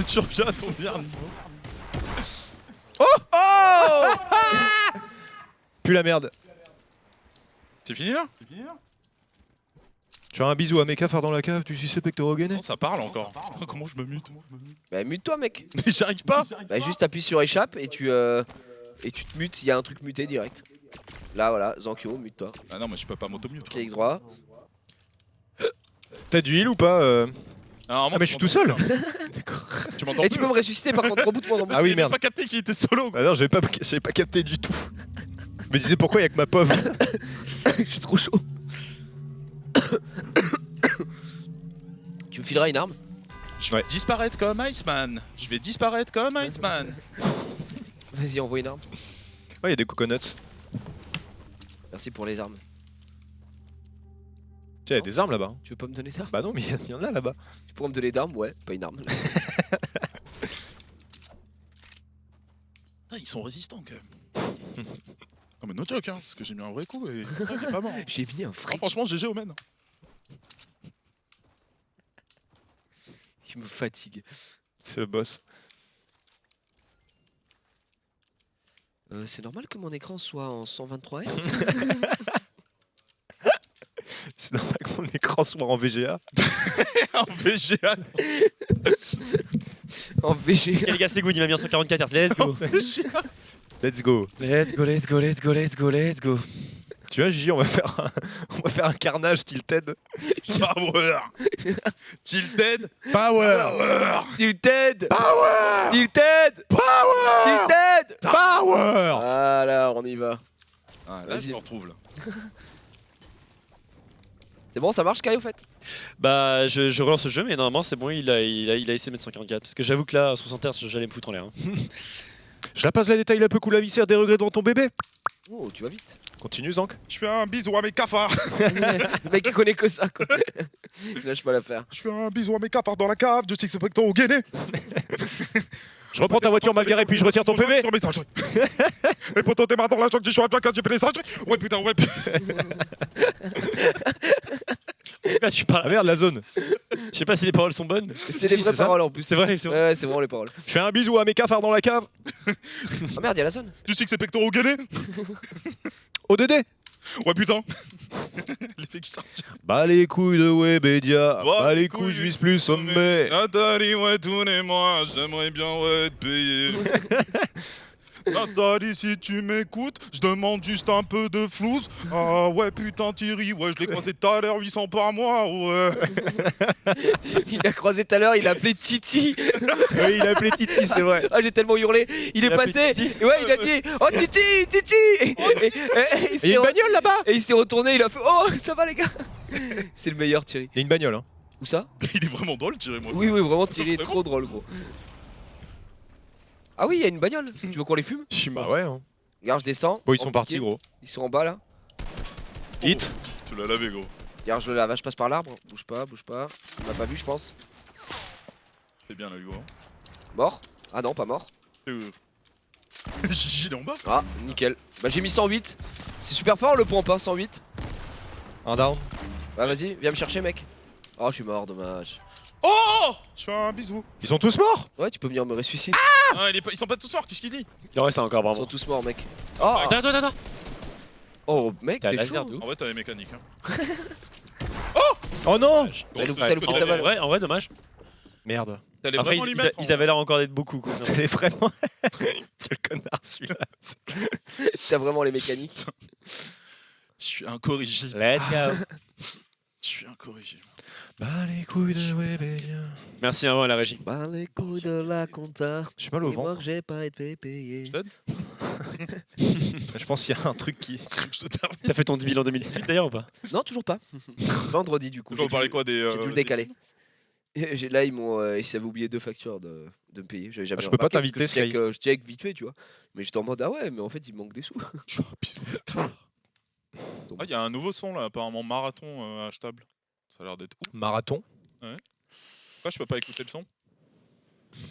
Tu reviens à ton meilleur niveau. Oh. Plus la merde. C'est fini là? Tu as un bisou à mes cafards dans la cave, tu sais Pectoral Guinée. Non, ça parle encore. Putain, comment je me mute? Bah, mute-toi, mec. Mais j'arrive pas. Bah, juste appuie sur échappe et tu te mutes. Il y a un truc muté direct. Là, voilà, Zankyo, mute-toi. Ah non, mais je peux pas m'auto-mute. Clic droit. T'as du heal ou pas Ah, mais je suis tout seul. Tu m'entends Et tu peux me ressusciter par contre, reboot-moi dans Ah oui, J'ai merde. pas capté qu'il était solo. Bah non, j'avais pas capté du tout. Je me disais pourquoi il y a que ma pauvre. Je suis trop chaud. Tu me fileras une arme? Je vais disparaître comme Iceman. Je vais disparaître comme Iceman. Vas-y, envoie une arme. Ouais, il y a des coconuts. Merci pour les armes. Tiens, il y a des armes là-bas. Tu veux pas me donner d'armes? Bah non, mais il y en a là-bas. Tu pourrais me donner d'armes? Ouais, pas une arme. Ah, ils sont résistants quand même. Non mais no joke hein, parce que j'ai mis un vrai coup et c'est pas mort. J'ai mis un Ah, fric. franchement GG au men. Il me fatigue. C'est le boss. C'est normal que mon écran soit en 123 Hz? C'est normal que mon écran soit en VGA. En VGA. En VG. Ok, les gars, c'est good, il m'a mis en 144 Hz. Let's go. Let's go. Let's go, let's go, let's go, let's go, let's go. Tu vois, Gigi, on va faire un carnage tilted. Power. Tilted. Power. Tilted! Power. Tilted! Power. Tilted! Power. Voilà, on y va. Ah, là Vas-y. je me retrouve là. C'est bon, ça marche, Sky, au fait? Bah, je relance le jeu, mais normalement, c'est bon, il a essayé de mettre 144. Parce que j'avoue que là, à 60 Hz, j'allais me foutre en l'air. Hein. Je la passe la détail, la peu cool la viscère, des regrets devant ton bébé. Oh, tu vas vite. Continue, Zank. Je fais un bisou à mes cafards. Le mec il connaît que ça quoi. Il lâche pas l'affaire. Je fais un bisou à mes cafards dans la cave de Six Pecto au Guinée. Je reprends ta voiture mal garée, puis je retire ton PV. Et pourtant t'es marre dans la chambre, je suis à quand j'ai fait les sages. Ouais putain, ouais putain. Là, tu parles. Ah merde, la zone. Je sais pas si les paroles sont bonnes. C'est des vraies ça. paroles en plus. C'est vrai, c'est vrai. Ouais, c'est vraiment les paroles. Je fais un bisou à mes cafards dans la cave. Ah merde, il y a la zone. Du Six Pecto au Guinée. ODD. Ouais putain. Les mecs qui sortent. Bah les couilles de Webedia. Bah, Bah les les couilles, couilles. je vise plus sommet. Nathalie, ouais, tous les mois, j'aimerais bien ouais, te payer. Nathalie, si tu m'écoutes, je demande juste un peu de flouze. Ah ouais, putain, Thierry, ouais, je l'ai croisé tout à l'heure, 800 par mois, ouais. Il a croisé tout à l'heure, il a appelé Titi. Oui, il a appelé Titi, c'est vrai. Ah, j'ai tellement hurlé. Il est a appelé passé. Titi. Et ouais, il a dit oh Titi, Titi. Et il Il y s'est a une bagnole là-bas. et il s'est retourné, il a fait oh ça va les gars. C'est le meilleur Thierry. Il y a une bagnole, hein. Où ça? Il est vraiment drôle, Thierry, moi. Oui, oui, vraiment Thierry est Vraiment trop drôle gros. Ah oui, il y a une bagnole. Tu veux qu'on les fume? Je suis Bah mort. ouais, hein. Regarde, je descends. Bon, ils En sont partis, piqué. gros. Ils sont en bas là. Hit. Tu l'as lavé, gros. Regarde, je le lave, je passe par l'arbre. Bouge pas, bouge pas. On m'a pas vu, je pense. C'est bien là, Hugo. Mort? Ah non, pas mort. Gigi, il est en bas. Ah, nickel. Bah j'ai mis 108. C'est super fort le pompe, hein, 108. Un down. Bah vas-y, viens me chercher mec. Oh, je suis mort, dommage. Oh, je fais un bisou. Ils sont tous morts. Ouais, tu peux venir me ressusciter. Ah, ils sont pas tous morts, qu'est-ce qu'il dit? Il en reste encore, Ils sont bravo. tous morts, mec. Oh, Attends, attends, attends. oh mec, T'as t'es laser chaud. de ouf. En vrai, t'as les mécaniques. Hein. Oh non. Bah, le Gros, coup, t'as- t'as le En vrai, dommage. Merde. T'allais Après, vraiment lui mettre. ils avaient l'air encore d'être beaucoup. Quoi. Elle est vraiment. Quel connard celui-là. T'as vraiment les mécaniques. Je suis incorrigible. Let's go. Je suis incorrigible. Bah les couilles de Webedia. Merci à la régie. Bah les couilles de la compta. J'ai mal au ventre. j'ai pas été payé. Je t'aide. Je pense qu'il y a un truc qui. Je te termine. Ça fait ton 10 000 en 2018 d'ailleurs ou pas? Non, toujours pas. Vendredi du coup. On va parler quoi des. J'ai dû le décaler. Là, ils avaient oublié 2 factures de me payer. J'avais jamais je peux pas remarqué, t'inviter, parce que Sky. je check vite fait, tu vois. Mais j'étais en mode, ah ouais, mais en fait, il me manque des sous. Je fais un bisou. Ah, il y a un nouveau son là, apparemment marathon achetable. Ça a l'air d'être ouf. Marathon. Pourquoi je peux pas écouter le son?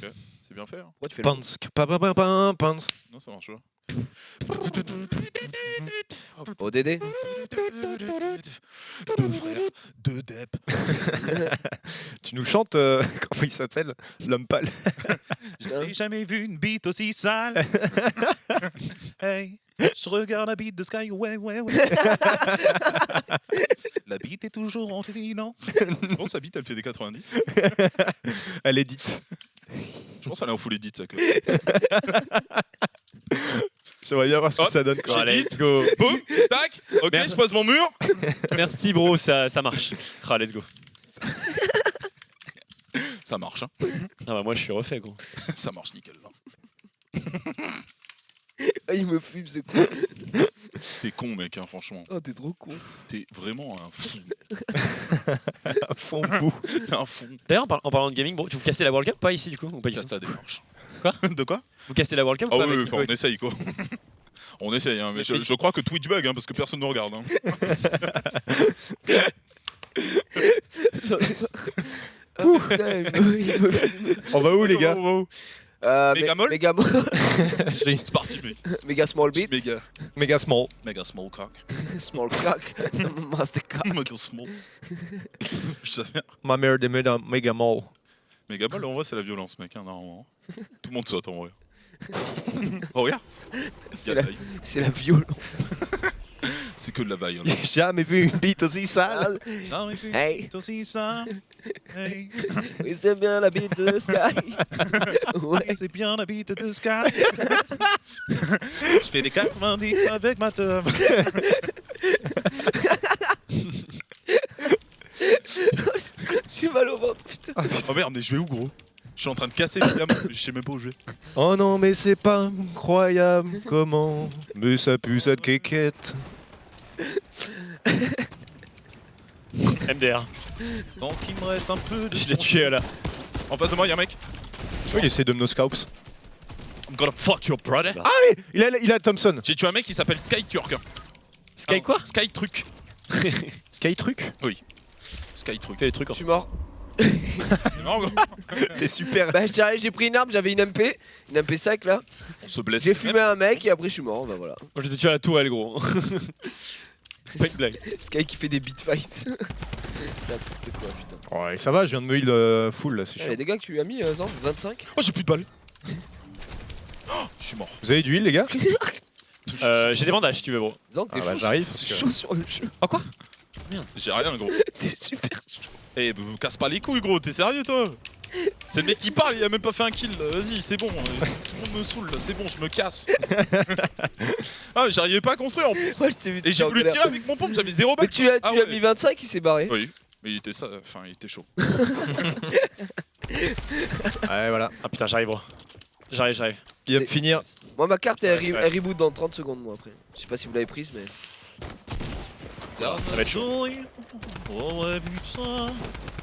Ok, c'est bien fait. Hein. Pourquoi tu fais le Pants. Pants. Non, ça marche pas. ODD? Deux frères, deux dep. Tu nous chantes comment il s'appelle? L'homme pâle. J'ai jamais vu une bite aussi sale. Hey, je regarde la bite de Sky, ouais, ouais, ouais. La bite est toujours en silence. Je pense que sa bite, elle fait des 90. Elle est dite. Je pense qu'elle est en full edit, ça. Que... J'aimerais bien voir ce que Hop, ça donne. Quoi. j'ai Allez, dit. let's go. Boum, tac, ok, Merde. je pose mon mur. Merci bro, ça marche. Ah, let's go. Ça marche, hein. Ah bah moi je suis refait gros. Ça marche nickel, là. Ah, il me fume ce con. T'es con, mec, hein, franchement. Oh, t'es trop con. T'es vraiment un fou. À fond bout. T'es un fou. D'ailleurs en parlant de gaming, bro, vous cassez la World Cup ou pas ici du coup ou pas du Casse tout? la démarche. Quoi? De quoi? Vous cassez la World Cup Ah ou pas oui, avec oui, enfin, on essaye, quoi. On essaye, hein, mais je crois que Twitch bug, hein, parce que personne ne regarde. Hein. Il me fume. On va où les gars? Mégamol Méga C'est parti, mec. Méga small beat. Méga. Méga small. Méga small cock. Small crack. Master cock. Méga small. Je savais. Ma mère des méga mall. Méga ball, en vrai, c'est la violence, mec, hein, normalement. Tout le monde saute, en vrai. Oh, regarde. C'est la, c'est la violence. C'est que de la vaille. J'ai jamais vu une bite aussi sale. Hey, aussi ça. Hey. oui, c'est bien la bite de Sky. Ouais. C'est bien la bite de Sky. Je fais des 90 avec ma teub. J'ai mal au ventre, putain. Oh merde, mais je vais où, gros? Je suis en train de casser les dames, je sais même pas où je vais. Oh non, mais c'est pas incroyable comment. Mais ça pue cette quéquette. MDR. Donc il me reste un peu de. Je l'ai tué là. En face de moi, y'a un mec. Il essaie de me scouts. I'm gonna fuck your brother. Il a Thompson. J'ai tué un mec qui s'appelle Sky Turk. Sky quoi? Sky truc. Sky truc. Sky truc. Fais les trucs Je en suis mort. Non, gros, T'es super. Bah j'ai pris une arme, j'avais une MP 5 là. on se blesse. J'ai fumé un mec et après je suis mort, bah voilà. Moi j'étais tué à la tourelle gros. Pas une blague. Sky qui fait des beat fights. N'importe quoi putain. Ouais, ça va, je viens de me heal full là, c'est Il y chiant. a des gars que tu lui as mis, Zand, 25. Oh, j'ai plus de balles. Oh, je suis mort. Vous avez du heal les gars? J'ai des bandages si tu veux gros. Zand, t'es Ah bah chaud, j'arrive parce que... chaud sur le jeu. Ah quoi? J'ai rien, gros. T'es super chaud. Eh, me casse pas les couilles, gros. T'es sérieux, toi? C'est le mec qui parle, il a même pas fait un kill. Vas-y, c'est bon. Tout le monde me saoule, c'est bon, je me casse. Ah, mais j'arrivais pas à construire en plus. Moi je t'ai vu. Et j'ai voulu tirer avec mon pompe, j'avais 0 Mais balles. tu l'as Ah tu l'as ouais. mis 25, il s'est barré. Oui, mais il était ça, enfin, il était chaud. Ouais voilà. Ah putain j'arrive gros. J'arrive. Il va me finir. Moi ma carte elle, Ouais. elle reboot dans 30 secondes moi après. Je sais pas si vous l'avez prise mais. Ça va être chaud. Oh ouais, putain.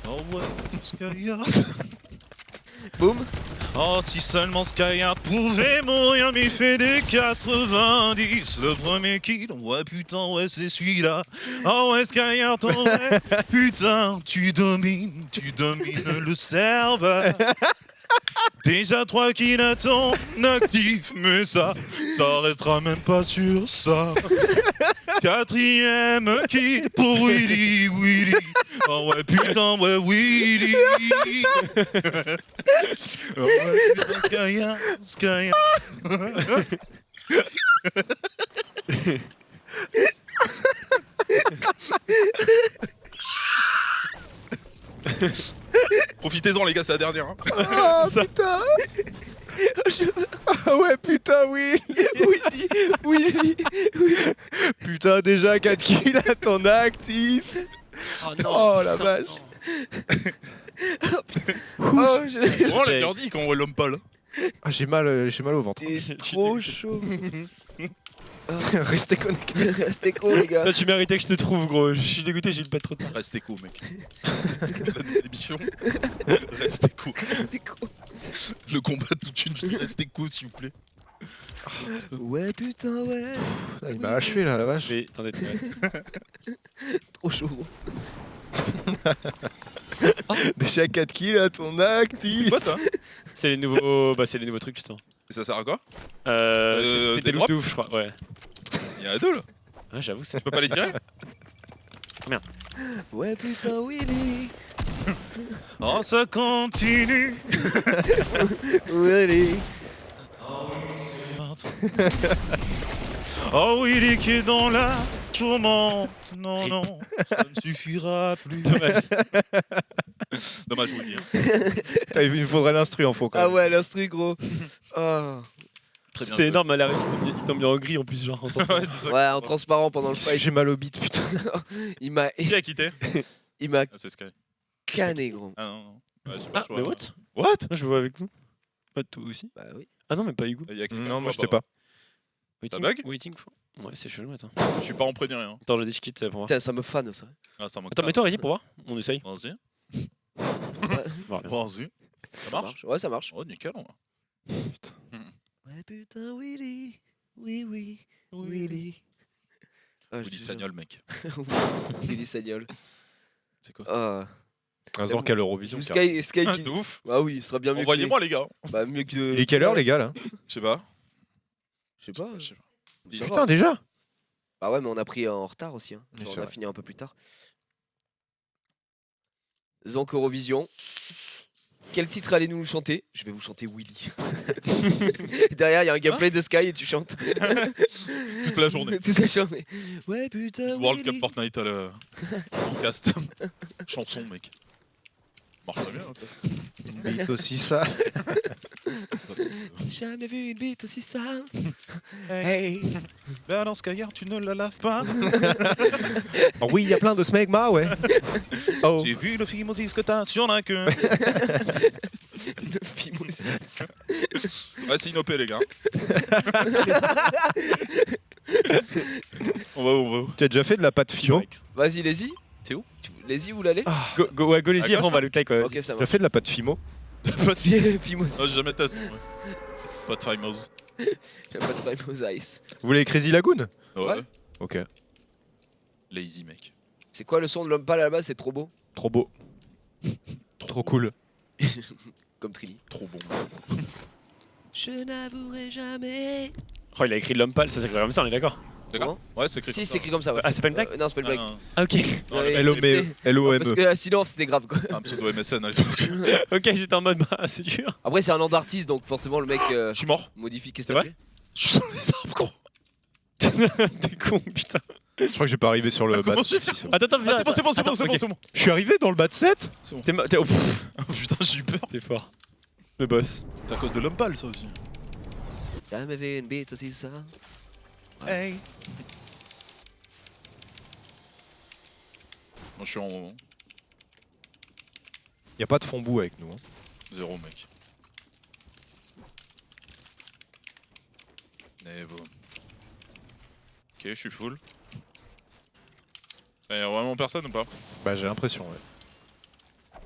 Oh ouais, Skyheart. Boum. Oh, si seulement Skyheart pouvait mourir, mais il fait des 90. Le premier kill, ouais, putain, ouais, c'est celui-là. Oh ouais, Skyheart, oh ouais, putain, tu domines le serveur. Déjà 3 kills à ton actif, mais ça s'arrêtera même pas sur ça. 4ème kill pour Willy. Oh ouais, putain, ouais, Willy. Oh ouais, putain, Skyheart. Profitez-en, les gars, c'est la dernière. Hein. Ah putain. Ah ouais putain oui. Willy. Putain déjà 4 kills à ton actif. Oh non. Oh la vache. Oh je... Oh, la gardi quand on voit l'homme pâle. Ah, j'ai mal au ventre. T'es trop chaud. Restez connectés. Restez con les gars. Là tu méritais que je te trouve gros. Je suis dégoûté j'ai eu pas trop de temps. Restez cool, mec. L'émission. Restez cool. Restez con. Le combat toute une vie, restez cool, s'il vous plaît. Ouais putain ouais. Il m'a achevé là la vache. Mais attendez. Trop chaud. Déjà 4 kills à ton actif. C'est quoi ça? C'est les nouveaux. Bah c'est les nouveaux trucs justement. Et ça sert à quoi? C'était des des loups drops de ouf je crois. Ouais. Il y en a deux là. Ouais j'avoue c'est. Tu peux pas les tirer? Ouais putain Willy. Oh, ça continue. Willy. Oh, Willy qui est dans la tourmente. Non, non, ça ne suffira plus. Dommage. Dommage, Willy. Il me faudrait l'instru en fond quand Ah même. ouais l'instru gros. Oh. Très bien. C'était énorme à la il t'a mis en gris en plus genre. En Ouais, c'est ça. Ouais en transparent pendant le Parce que fight. j'ai mal au bit putain. Il m'a Qui a quitté? Ah, c'est Sky. canné gros. Ah non, non. Ouais, j'ai pas Ah le choix. mais what? What? Moi je vois avec vous. Pas toi aussi. Bah oui. Ah non mais pas Hugo. Il y a quelqu'un Non qui moi voit j'étais pas. Waiting, bug waiting for... Ouais c'est chelou attends. Je suis pas en près ni rien. Attends j'ai des kits pour voir. Putain ça me fan ça. Ah, ça manque. Attends mets-toi vas-y pour voir. On essaye. Vas-y. Voilà. Vas-y. Ça marche? Ouais ça marche. Oh, nickel. Ouais putain Willy. Oui. Willy. Ah, Willy Sagnol, mec. Willy Sagnol. C'est quoi ça? Ah. Un jour qu'à l'Eurovision. Sky Ah, qui... de ouf. Ah oui, ce sera bien mieux que Envoyez-moi, les gars. Bah mieux que... Il est quelle heure les gars là? Je sais pas. Je sais pas. Je sais pas. Ça va. Putain déjà. Bah ouais mais on a pris en retard aussi. Hein. Oui, Genre, c'est on a vrai. fini un peu plus tard. Zonk Eurovision. Quel titre allez-nous chanter? Je vais vous chanter Willy. Derrière, il y a un gameplay de Sky et tu chantes. Toute la journée. Toute la journée. Ouais, putain. World Cup Willy. Fortnite à la cast. Chanson, mec. Marche très bien. Hein, Une bite aussi ça. Jamais vu une bite aussi sale. Hey. Hey. Ben alors, Skyheart, tu ne la laves pas. Oh, oui il y a plein de smegma ouais. Oh. J'ai vu le film aussi que t'as sur la queue. Le film aussi. Ouais, c'est une OP, les gars. on va. Tu as déjà fait de la pâte fimo? Vas-y, les-y. C'est où? Les-y, vous l'allez? Ouais go les y À après on va loot like ouais. Ok, ça Tu as marche. fait de la pâte fimo? Pas de Film aussi. Non, j'ai jamais testé. Ouais. Pas de famous. J'ai pas de Five aux Ice. Vous voulez Crazy Lagoon? Ouais. Ouais. Ok. Lazy, mec. C'est quoi le son de l'homme pâle à la base? C'est trop beau. Trop beau. Trop cool. Comme Trini. Trop bon. Je n'avouerai jamais. Oh, il a écrit l'homme pâle, ça s'écrit comme ça, on est d'accord. D'accord. Ouais, c'est écrit. Si, comme c'est ça. écrit comme ça, ouais. Ah, c'est pas une blague Non, c'est pas une blague. Ah, ok. Non, Ouais, le mec, LOME. Parce que sinon, c'était grave quoi. un pseudo MSN à l'époque. Ok, j'étais en mode, bah, c'est dur. Après, c'est un nom d'artiste, donc forcément, le mec Je suis mort. modifie. Qu'est-ce C'est que t'as vrai fait? Je suis dans les arbres, gros. T'es con, putain. Je crois que j'ai pas arrivé sur le Comment bat. j'ai fait Attends, attends, Ah, c'est bon, c'est bon, attends, c'est bon, ok. c'est bon. Je suis arrivé dans le bat 7. Oh, pff, Oh, putain, j'ai eu peur. t'es fort. Le boss. C'est à cause de l'homme pâle, ça aussi. Jamais vu une bite aussi ça. Hey. Moi, je suis en Y a pas de fond bout avec nous. Hein. 0, mec. Nevo. Ok, je suis full. Y'a vraiment personne ou pas? Bah j'ai l'impression, ouais.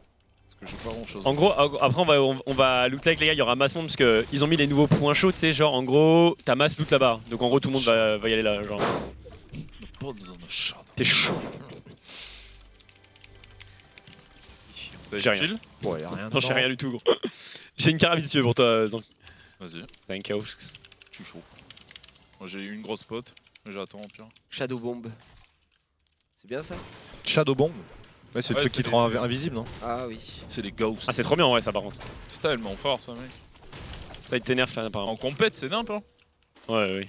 Parce que j'ai pas grand chose. En gros, après on va loot avec les gars, il y aura masse monde parce que ils ont mis les nouveaux points chauds, tu sais, genre en gros, t'as masse loot là-bas. Donc en gros, tout le monde va y aller là, genre. Pas dans un chat. T'es chaud. J'ai rien. Chill. Bon, y a rien. Non, j'ai rien du tout, gros. J'ai une carabine si tu veux pour toi, Zank. Vas-y, T'as un chaos. je suis chaud. Moi j'ai eu une grosse pote, mais j'attends au pire. Shadow Bomb. C'est bien ça? Shadow Bomb. Ouais, c'est le Ouais, truc qui c'est te rend les- invisible, non? Ah oui. C'est les ghosts. Ah, c'est trop bien en vrai, ça par contre. C'est tellement fort ça, mec. Ça il t'énerve, apparemment. En compète, c'est nimp, hein. Ouais, ouais.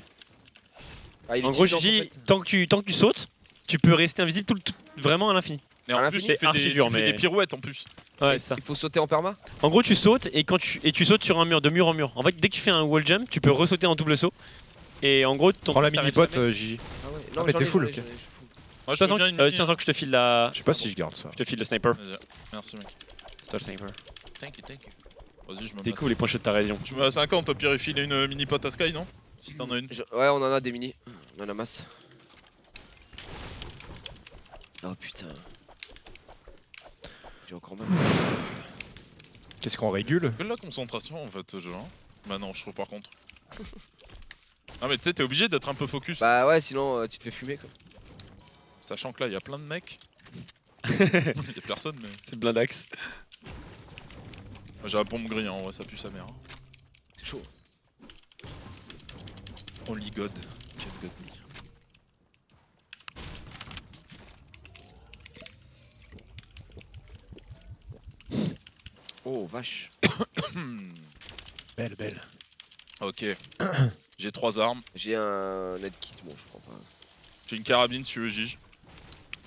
Ah, il est En gros, utilisé Gigi, compète. tant que tu sautes, tu peux rester invisible vraiment à l'infini. Et en À plus, l'infini, tu fais, archi des, dur, tu fais mais- des pirouettes en plus. Ouais, c'est ça. Il faut sauter en perma? En gros, tu sautes et tu sautes sur un mur, de mur en mur. En fait, dès que tu fais un wall jump, tu peux ressauter en double saut. Et en gros, ton Prends la ça mini s'arrête pot, jamais. Gigi. Ah ouais. Ah, mais j'en t'es ai, full, j'en ai, ok. j'en ai, je suis full. Moi, je Tiens, veux bien une mini. tiens, que je te file la. Je sais pas si je garde ça. Je te file le sniper. Vas-y, merci mec. C'est toi le sniper. Thank you. Vas-y, je me T'es masse. cool les points chauds de ta région. Tu me mets à 50, au pire il file une mini pot à Sky, non? Si t'en as une. Ouais, on en a des mini. On en a masse. Oh putain. J'ai encore mal. Qu'est-ce qu'on régule? Que de la concentration en fait, genre. Bah non, je trouve par contre. Ah mais tu sais, t'es obligé d'être un peu focus. Bah ouais, sinon tu te fais fumer quoi. Sachant que là, il y a plein de mecs. Il y a personne, mais. C'est blindax. J'ai un pompe gris, hein, ouais, ça pue sa mère. C'est chaud. Only God. Quel God me. Oh vache. Belle, belle. Ok. J'ai 3 armes. J'ai un medkit, bon je prends pas. J'ai une carabine si tu veux, Gigi.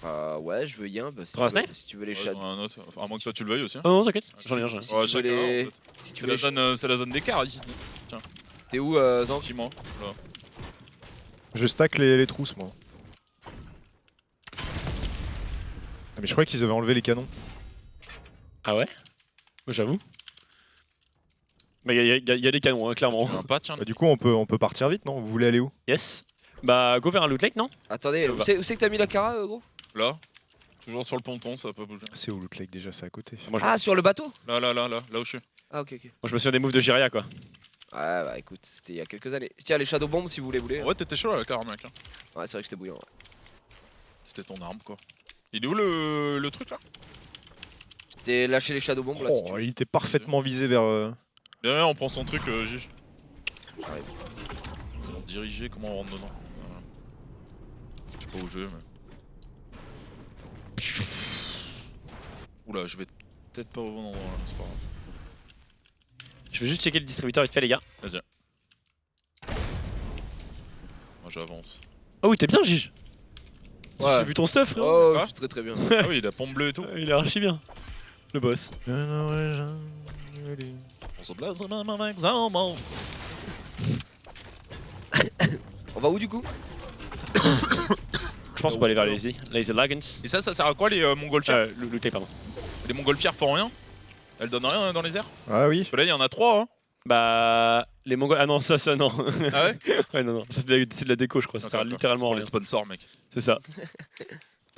Ouais, je veux y un. Bah, si, T'auras tu veux, un snipe si tu veux les Ouais, shadows. j'en ai un autre. Enfin, à moins que toi tu le veuilles aussi. Hein. Oh non, t'inquiète, j'en ai un. Si Ouais, tu veux chacun, les- en fait. Si tu C'est veux la les zone, c'est la zone d'écart ici. T'es où Zank? 6 mois. Là. Je stack les trousses, moi. Ah, mais je croyais qu'ils avaient enlevé les canons. Ah ouais? Moi j'avoue. Bah y a des canons, hein, clairement. J'ai un patch, hein. Bah, du coup, on peut partir vite, non? Vous voulez aller où? Yes. Bah go vers un loot lake, non? Attendez, où c'est que t'as mis la cara gros? Là. Toujours sur le ponton, ça va pas bouger. C'est où Loot Lake déjà? C'est à côté. Moi je, Ah, sur le bateau? Là où je suis. Ah ok ok. moi, je me souviens des moves de Jiria quoi. Ouais bah écoute, c'était il y a quelques années. Tiens les shadow bombs si vous voulez. Ouais, t'étais chaud là, la carre, mec. Hein. Ouais c'est vrai que c'était bouillant. Ouais. C'était ton arme, quoi. Il est où le truc là? C'était lâcher les shadow bombs là. si tu Oh, veux. il était parfaitement visé vers. Derrière, on prend son truc, Gigi. J'arrive. Comment diriger, comment on rentre dedans. Voilà. Je sais pas où je vais, mais. Oula, je vais peut-être pas au bon endroit là, c'est pas grave. Je vais juste checker le distributeur vite fait les gars. Vas-y. Moi j'avance. Oh oui, t'es bien Gige. Ouais. J'ai vu ton stuff frérot. Oh, Quoi je suis très très bien. Ah oui, il a pompe bleue et tout. Il est archi bien. Le boss. On se blase même avec un mot. On va où du coup? Je pense qu'on va aller vers les Lazy Lagans. Et ça sert à quoi les montgolfières? Le loot lake, pardon. Les montgolfières font rien? Elles donnent rien dans les airs? Ah oui. Parce que là, il y en a 3, hein. Bah. Les Mongols. Ah non, ça non. Ah ouais? Ouais, non, non. Ça, c'est de la déco, je crois. Ça sert D'accord, littéralement à c'est rien. pour les sponsors, mec. C'est ça.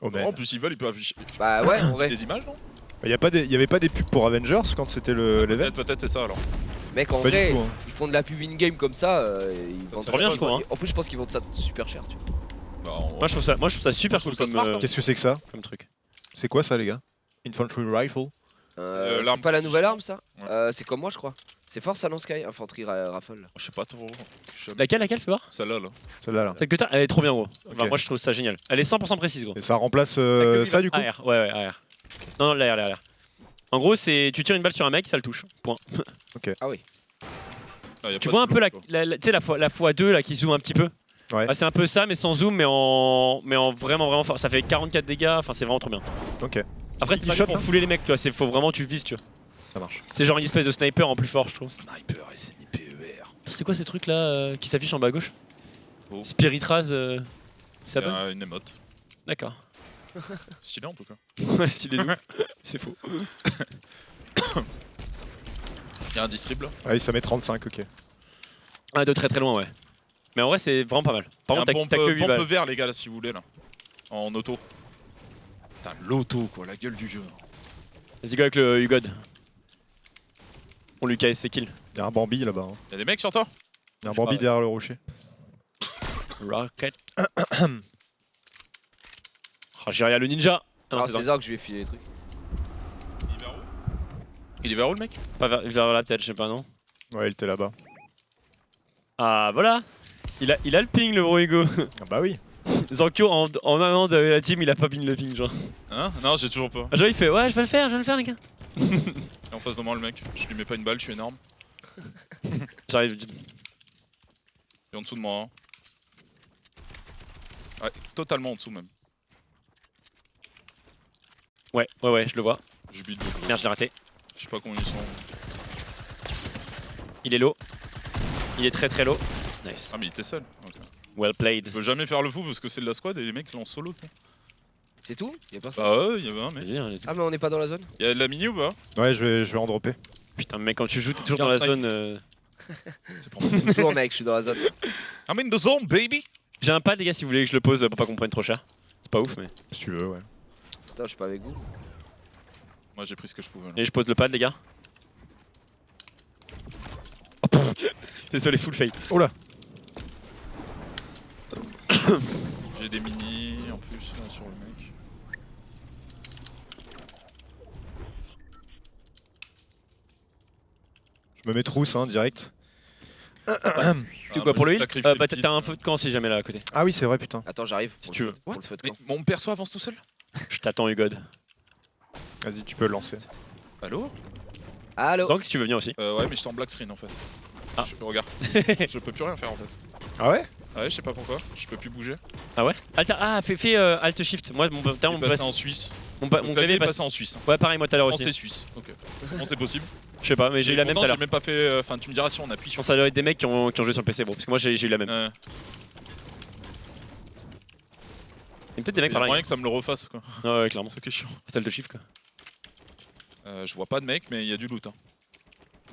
Oh, En plus, ils veulent, ils peuvent afficher Bah ouais en vrai. des images, non? Il y avait pas des pubs pour Avengers quand c'était l'event? Peut-être c'est ça alors. Mec en Pas vrai, du tout. Hein. ils font de la pub in-game comme ça, ils vendent C'est trop bien, je trouve, hein. En plus je pense qu'ils vendent ça super cher tu vois. Moi je trouve ça super cool ça comme, smart, hein. Qu'est-ce que c'est que ça? comme truc. C'est quoi ça, les gars? Infantry Rifle? C'est l'arme pas la qui nouvelle change. arme ça Ouais. C'est comme moi je crois. C'est fort ça non Sky, Infanterie Rafale. Je sais pas trop. Laquelle fais voir? Celle-là, là. Celle-là, là. Celle que t'as, elle est trop bien gros. Enfin, Ok. moi je trouve ça génial. Elle est 100% précise gros. Et ça remplace Que ça, du coup? AR, ouais, AR. Non, l'AR. En gros, c'est tu tires une balle sur un mec, ça le touche. Point. Ah oui. Ah, y a Tu pas vois de un peu bloc, quoi. tu sais, la x2 là qui zoome un petit peu. Ouais. Bah, c'est un peu ça, mais sans zoom, mais en vraiment fort. Ça fait 44 dégâts, enfin c'est vraiment trop bien. Ok. Après, C'est c'est pas shot, pour là fouler les mecs, toi. Faut vraiment tu vises, tu vois. Ça marche. C'est genre une espèce de sniper en plus fort, je trouve. Sniper, SNIPER. C'est quoi ces trucs là qui s'affichent en bas à gauche? Oh. Spirit Raz, ça Il y va? a une émote. D'accord. Stylé en tout cas. Ouais, stylé de ouf. C'est faux. Il y a un distrib là. Ah oui, ça met 35, ok. Ah, de très très loin, ouais. Mais en vrai, c'est vraiment pas mal. Par Il y a contre, un t'as que 8 pompe balles. vert les gars là si vous voulez là. En auto. Putain, l'auto quoi, la gueule du jeu. Vas-y, go avec le Hugod. On lui casse ses kills. Il y a un Bambi là-bas. Hein. Y'a des mecs sur toi? Il y a un Je sais Bambi pas, derrière le rocher. Rocket. Oh, j'ai rien le ninja. Ah, non, Alors c'est c'est dans- ça que je vais filer les trucs. Il est vers où? Il est vers où le mec? pas vers là, peut-être, je sais pas, non? Ouais, il était là-bas. Ah, voilà. Il a le ping, le gros Hugo. Ah bah oui. Zanko, en un an de la team, il a pas ping le ping, genre. Hein? Non, j'ai toujours pas. Genre, il fait ouais, je vais le faire, les gars. Et en face de moi le mec, je lui mets pas une balle, je suis énorme. J'arrive. Il est en dessous de moi. Hein. Ouais, totalement en dessous même. Ouais, je le vois. Je bute de gros. Merde, je l'ai raté. Je sais pas combien ils sont. Il est low. Il est très très low. Nice. Ah mais il était seul. Ok. Well played. Je peux jamais faire le fou parce que c'est de la squad et les mecs l'ont solo. Toi. C'est tout Y'a pas ça Bah ouais, il y avait un mec. Vas-y, hein, let's go. Ah mais on n'est pas dans la zone. Y'a de la mini ou pas? Ouais, je vais en dropper. Putain, mec, quand tu joues, t'es toujours Bien dans la snipe. zone. C'est pour moi. Toujours mec, je suis dans la zone. I'm in the zone baby! J'ai un pad, les gars, si vous voulez que je le pose pour pas qu'on prenne trop cher. C'est pas ouf, mais. Si tu veux, ouais. Putain, je suis pas avec vous. Moi j'ai pris ce que je pouvais là. Et je pose le pad, les gars. Oh, pff. Désolé, full fail. Oh là. J'ai des mini en plus là, sur le mec. Je me mets trousse, hein, direct. Tu Ah, quoi pour moi, lui j'ai sacrifié le Bah, kit. t'as un feu de camp si jamais là à côté. Ah oui, c'est vrai, putain. Attends, j'arrive. Si pour tu le veux. feu- pour le feu de Mais camp. mon perso avance tout seul? Je t'attends, Hugod. Vas-y, tu peux le lancer. Allô? Allo. Donc, si tu veux venir aussi. Ouais mais j'étais en black screen en fait. Ah. Regarde. Je peux plus rien faire en fait. Ah ouais? Ouais, je sais pas pourquoi, je peux plus bouger. Ah ouais fais Alt Shift. Moi, mon Il est passé mon en Suisse. mon Le clavier clavier est est passé. passé en Suisse. Ouais, pareil, moi tout à l'heure Français aussi. suisse. Ok. Comment c'est possible? Je sais pas, mais j'ai eu la même tout à Pourtant, l'heure. j'ai même pas fait. Enfin, tu me diras si on appuie Je sur. pense que ça doit être des mecs qui ont joué sur le PC, bro. Parce que moi, j'ai eu la même. Ouais. Il y a peut-être des mecs Il y a pareil. moyen que ça me le refasse quoi. Ouais, clairement. C'est que chiant. C'est Alt Shift quoi. Je vois pas de mec, mais il y a du loot. Hein.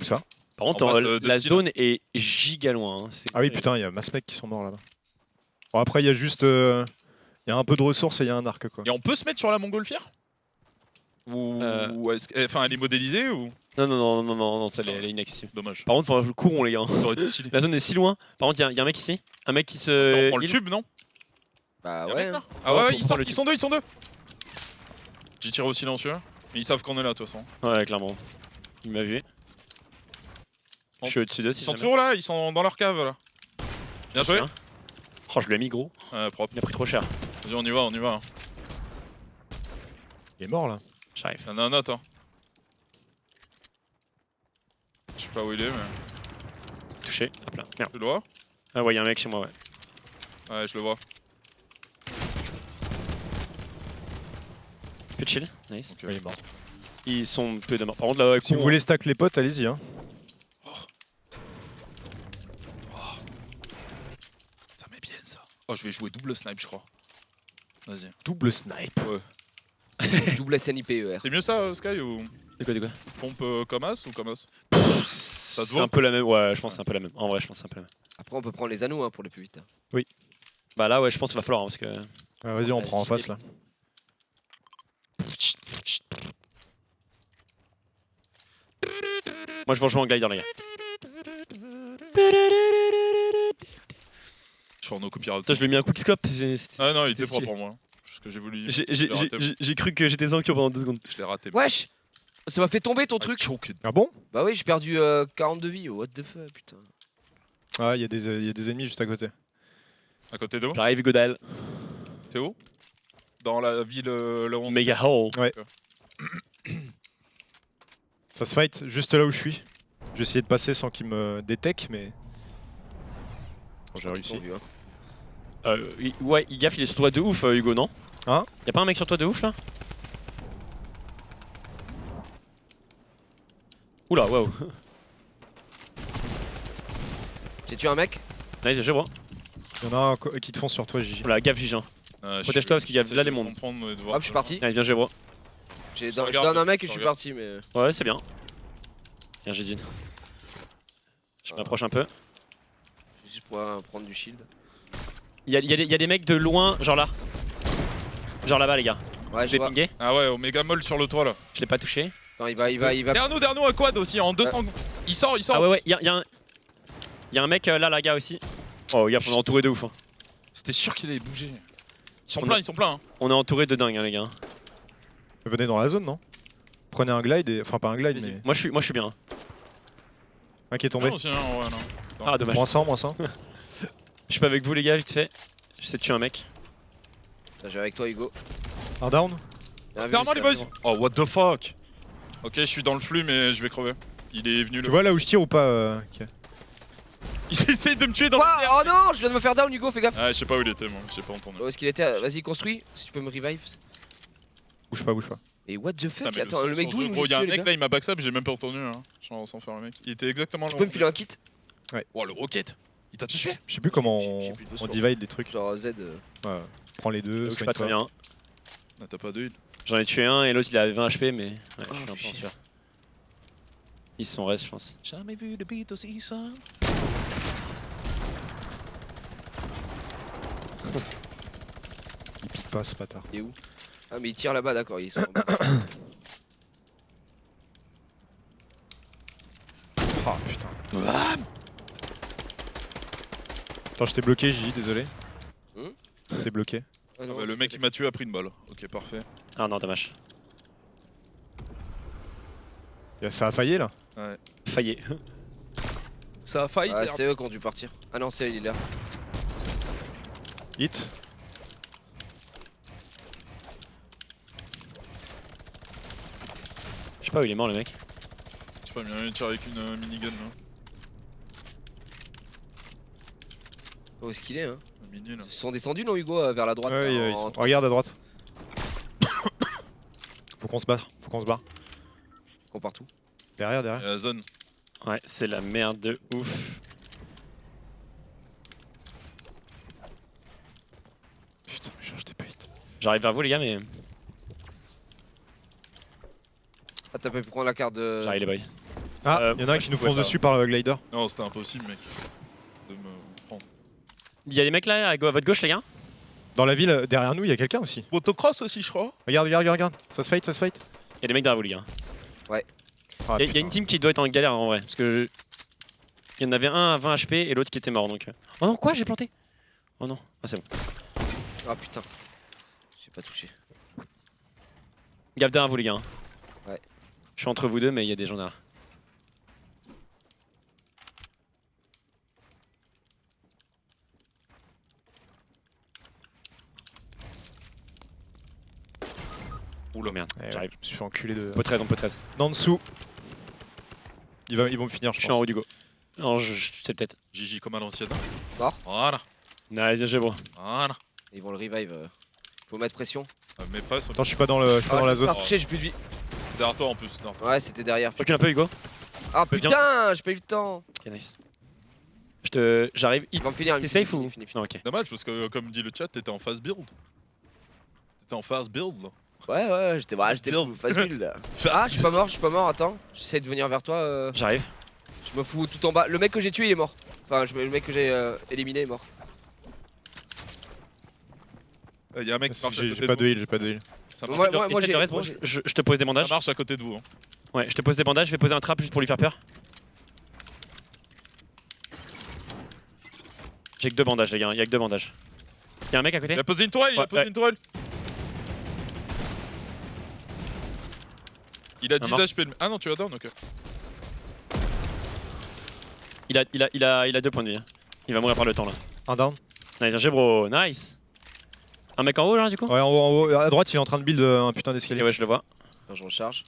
Où ça? Par contre, En face de la style. zone est giga loin. Hein. Ah oui, putain, il y a masse mecs qui sont morts là-bas. Bon, après, il y a juste. Il y a un peu de ressources et il y a un arc, quoi. Et on peut se mettre sur la montgolfière? Ou est-ce que- enfin, elle est modélisée ou? Non, ça elle est inaccessible. Dommage. Par contre, faut courons les gars. Ça aurait été stylé. La zone est si loin. Par contre, il y a un mec ici. Un mec qui se. On prend le heal. tube, non? Bah Y'a un ouais. mec, là hein. Ah Ouais, ouais, faut ils prendre sortent, le ils sont deux. J'ai tiré au silencieux. Mais ils savent qu'on est là de toute façon. Ouais, clairement. Il m'a vu. Je suis au-dessus d'eux. Ils sont toujours là, ils sont dans leur cave là. Bien joué. Oh, je lui ai mis gros. Propre. Il a pris trop cher. Vas-y, on y va, on y va. Il est mort là. J'arrive. Il y en a un autre. Hein. Je sais pas où il est, mais. Touché. Hop là. Merde. Tu le vois? Ah ouais, il y a un mec chez moi, ouais. Ouais, je le vois. Tu peux chill. Nice. Ok. Ouais, il est mort. Ils sont peu de mort. Par contre, là, Si vous voulez stack les potes, allez-y. Hein. Ça met bien ça. Oh, je vais jouer double snipe, je crois. Vas-y. Double snipe. Double SNIPER. C'est mieux ça, Sky, ou De quoi pompe comme as ou comme as? Ça se C'est un vaut? peu la même. Ouais, je pense que c'est un peu la même. En vrai, je pense que c'est un peu la même. Après, on peut prendre les anneaux hein, pour les plus vite. Bah là, ouais, je pense qu'il va falloir hein, parce que. Ah, vas-y, on Ouais, prend en j'y face vais. là. Moi, je vais rejoindre en glider, les gars. Je en no copyright. Putain, je lui ai mis un quickscope. Ah non, il était c'est propre stylé. pour moi. Parce que j'ai voulu. J'ai cru que j'étais Zankyo pendant 2 secondes. Je l'ai raté. Wesh, ça m'a fait tomber ton truc. Choked. Ah bon? Bah oui, j'ai perdu 42 vies. What the fuck, putain. Ah, il y a des ennemis juste à côté. À côté de où? J'arrive, Godal. T'es où? Dans la ville là où on. Mega Hall. Ça se fight juste là où je suis. J'ai essayé de passer sans qu'il me détecte, mais. Bon, j'ai réussi. Vu, hein. Ouais, gaffe, il est sur toi de ouf, Hugo, non? Hein? Y'a pas un mec sur toi de ouf là? Oula, waouh. J'ai tué un mec. Nice, je vois. Il y en a un qui te fonce sur toi, Gigi. Oula, gaffe, Gigin. Protège-toi parce qu'il y a là les mondes. Hop, je suis parti. Allez, viens, je vois. Je te regarde, donne un mec et je je suis regarde. parti, mais. Ouais, c'est bien. Viens, j'ai d'une. Je m'approche un peu. Juste pour prendre du shield. Il y a des mecs de loin, genre là. Genre là-bas, les gars. Ouais, Je je vais vois. pinguer. Ah ouais, Omega Moll sur le toit là. Je l'ai pas touché. Attends, il va. Derrière nous, à quad aussi, en 200. Il sort. Ah ouais, y a un mec là, gars aussi. Oh, gars, on est entouré de ouf. Hein. C'était sûr qu'il allait bouger. Ils sont On pleins, a- ils sont pleins. Hein. On est entouré de dingue, hein, les gars. Venez dans la zone, non? Prenez un glide et. Enfin, pas un glide, Vas-y. mais. Moi, je suis bien. Hein. Un qui est tombé. Non, aussi, hein, ouais, non. Ah, dommage. Moins 100, moins 100. Je suis pas avec vous, les gars, vite fait. J'essaie de tuer un mec. Je vais avec toi, Hugo. Un down? Bien vu, Derrière moi, c'est les boys. bon. Oh, what the fuck. Ok, je suis dans le flux, mais je vais crever. Il est venu Tu le. vois là où je tire ou pas ok. Il essaye de me tuer dans Quoi? le terre. Oh non, je viens de me faire down, Hugo, fais gaffe. Ah, je sais pas où il était, moi. J'ai pas entendu. Où est-ce qu'il était? Vas-y, construis. Si tu peux me revive. Bouge pas, bouge pas. Et what the fuck? Putain, mais Attends, le mec d'où il nous gros, a il y a un tué, les mec gars? là, il m'a backstab, j'ai même pas entendu. Hein. Sans faire le mec. Il était exactement là. Tu peux me filer un kit? Oh, le rocket. Il t'a touché? Je sais plus comment J'ai plus de on soin. divide les trucs. Genre Z. Ouais. Prends les deux, Je suis pas très bien. Ah, t'as pas de heal. J'en ai tué un et l'autre il a 20 HP, mais. Ouais, Oh, je suis un peu shit. sûr. Ils se sont restés, je pense. Jamais vu de beat aussi ça. Il pique pas ce bâtard. Il est où? Ah, mais il tire là-bas, d'accord. Ils sont. Ah putain. Attends, je t'ai bloqué, Gigi, désolé. T'es bloqué. Ah non, Bah, le mec qui m'a tué a pris une balle. Ok, parfait. Ah non, dommage. Ça a failli là? Faillé. Ça a failli. Ah, c'est eux qui ont dû partir. Ah non, c'est il est là. Hit. Je sais pas où il est mort, le mec. Je sais pas, bien, il tire avec une minigun là. Où est-ce qu'il est, hein? Un mini là. Ils sont descendus, non, Hugo, vers la droite? Ouais, là, ils sont- en- regarde à droite. Faut qu'on se barre, faut qu'on se barre. Ils sont partout. Derrière, derrière. La zone. Ouais, c'est la merde de ouf. Putain, mais cherche tes hit. J'arrive vers vous, les gars, mais. Ah, t'as pas pu prendre la carte de. J'arrive, les boys. Ah, il y en a un moi, qui je nous pouvais fonce pas. dessus par le glider. Non, c'était impossible, mec. De me prendre. Il y a des mecs là, à votre gauche, les gars. Dans la ville, derrière nous, il y a quelqu'un aussi. Motocross aussi, je crois. Regarde, regarde, regarde, regarde. Ça se fight, ça se fight. Il y a des mecs derrière vous, les gars. Ah, Il y a une team qui doit être en galère en vrai. Parce que. Il y en avait un à 20 HP et l'autre qui était mort donc. Oh non, quoi? J'ai planté? Oh non. Ah, c'est bon. Ah putain. J'ai pas touché. Gaffe derrière vous, les gars. Ouais. Je suis entre vous deux, mais il y a des gens derrière. Oula. Oh merde, Eh ouais, j'arrive. je me suis fait enculer de. On peut 13, on peut 13. Non, en dessous. Ils vont me finir, Je je suis en pense. haut du go. Non, je sais peut-être. Gigi comme à l'ancienne. Mort. Voilà. Nice, bien joué, bro. Voilà. Ils vont le revive. Faut mettre pression. Mais presque. Attends, je suis pas dans, le, je suis pas dans la j'ai zone. pas touché, j'ai plus de vie. C'est derrière toi en plus. Derrière toi. Ouais, c'était derrière. Recule un peu, Hugo. Ah Peux bien. putain, j'ai pas eu le temps. Ok, nice. J'arrive. Ils vont me finir. T'es safe ou? Fini. Non, ok. Dommage parce que comme dit le chat, t'étais en phase build. T'étais en phase build là. Ouais, j'étais Build. facile là. Ah, je suis pas mort, attends. J'essaie de venir vers toi. J'arrive. Je me fous tout en bas. Le mec que j'ai tué, il est mort. Enfin, le mec que j'ai éliminé est mort. Il y a un mec qui marche à J'ai côté pas de de vous. heal, j'ai pas de heal. Ça Moi, marche, moi, Essaie de j'ai- reste, moi, bon, j'ai- je te pose des ça bandages. marche à côté de vous. Hein. Ouais, je te pose des bandages, je vais poser un trap juste pour lui faire peur. J'ai que 2 bandages, les gars. Il y a que 2 bandages. Y'a un mec à côté. Il a posé une tourelle, il a Ouais, posé ouais. une tourelle. Il a Un 10 mort. HP. Ah non, tu as down, ok. Il a 2 points de vie. Hein. Il va mourir par le temps là. Un down. Nice, bien joué, bro. Nice. Un mec en haut là, du coup. Ouais, en haut. À droite, il est en train de build un putain Et d'escalier. ouais, je le vois. Attends, je recharge.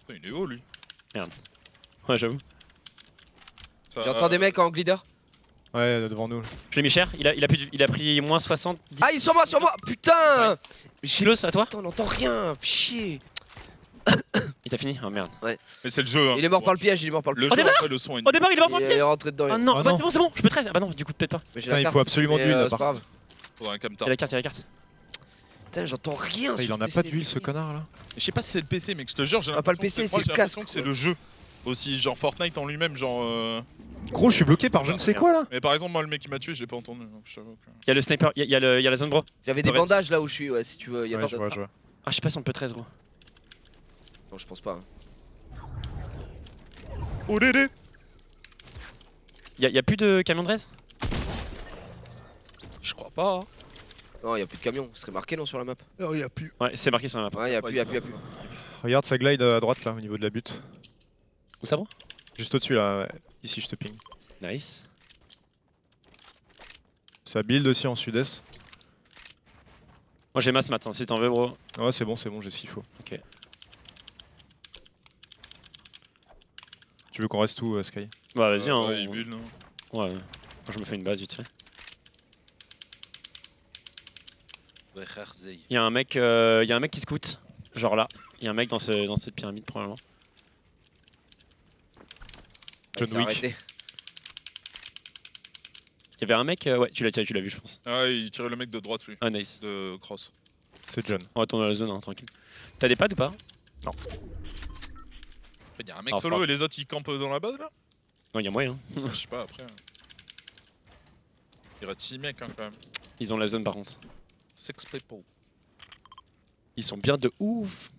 Putain, il est haut lui. Ouais, j'avoue. Ça- J'entends des mecs en glider. Ouais, devant nous. Je l'ai mis cher. Il a pris moins 60. Ah, ils sont morts sur moi. Putain. J'ai- Close à toi. Putain, on n'entend rien. Chier. Il t'a fini. Oh merde. Mais c'est le jeu. Hein. Il est mort par le piège, il est mort par le Le piège. jeu, après, le son est. Au départ, il est mort par le Il est pied. rentré dedans. Oh non, Ah bah, non. c'est bon, je peux 13. Ah bah non, du coup, peut-être pas. Mais j'ai Putain, la il carte. faut absolument de Mais, l'huile là c'est par pas grave. Faudra un Il camtar. y a la carte. Putain, j'entends rien. Il sur en le a PC. pas d'huile ce connard là. Je sais pas si c'est le PC, mais je te jure, j'ai Ah, pas le l'impression PC, que moi, c'est le j'ai l'impression casque, que c'est quoi. le jeu. Aussi, genre Fortnite en lui-même, genre. Gros, je suis bloqué par je ne sais quoi là. Mais par exemple, moi, le mec qui m'a tué, je l'ai pas entendu. Donc je t'avoue que- Il y a le sniper. Il y a la zone bro. J'avais des Ouais. bandages là où je suis, ouais, si tu veux. Il y a Ouais, pas je vois, d'autres. je vois. Ah, je sais pas si on peut 13 gros. Non, je pense pas. Hein. Oh Dédé. Il y a plus de camion de raise. Je crois pas. Non, il y a plus de camions. Ce serait marqué non sur la map. Non, il y a plus. Ouais, c'est marqué sur la map. Ouais, il y a plus, il y a plus, il y a plus. Regarde, ça glide à droite là au niveau de la butte. Où ça bro? Juste au-dessus là. Ouais. Ici, je te ping. Nice. Ça build aussi en sud-est. Moi j'ai masse mat, hein, si t'en veux bro. Ouais, c'est bon, j'ai ce qu'il faut. Ok. Tu veux qu'on reste où, Sky? Bah vas-y, hein. Ouais, il bulle, non. Ouais. Moi je me fais une base vite fait. Il y a un mec qui scout. Genre là. Il y a un mec dans cette pyramide probablement. John Il s'est Wick. arrêté. Il y avait un mec, ouais, tu l'as vu je pense. Ah, il tirait le mec de droite, lui. Ah nice. De cross. C'est John. On va tourner dans la zone, hein, tranquille. T'as des pads ou pas? Il y a un mec Ah, solo fuck. et les autres ils campent dans la base là. Non, il y a moyen. Je sais pas après. Il reste 6 mecs hein, quand même. Ils ont la zone par contre. 6 people. Ils sont bien de ouf.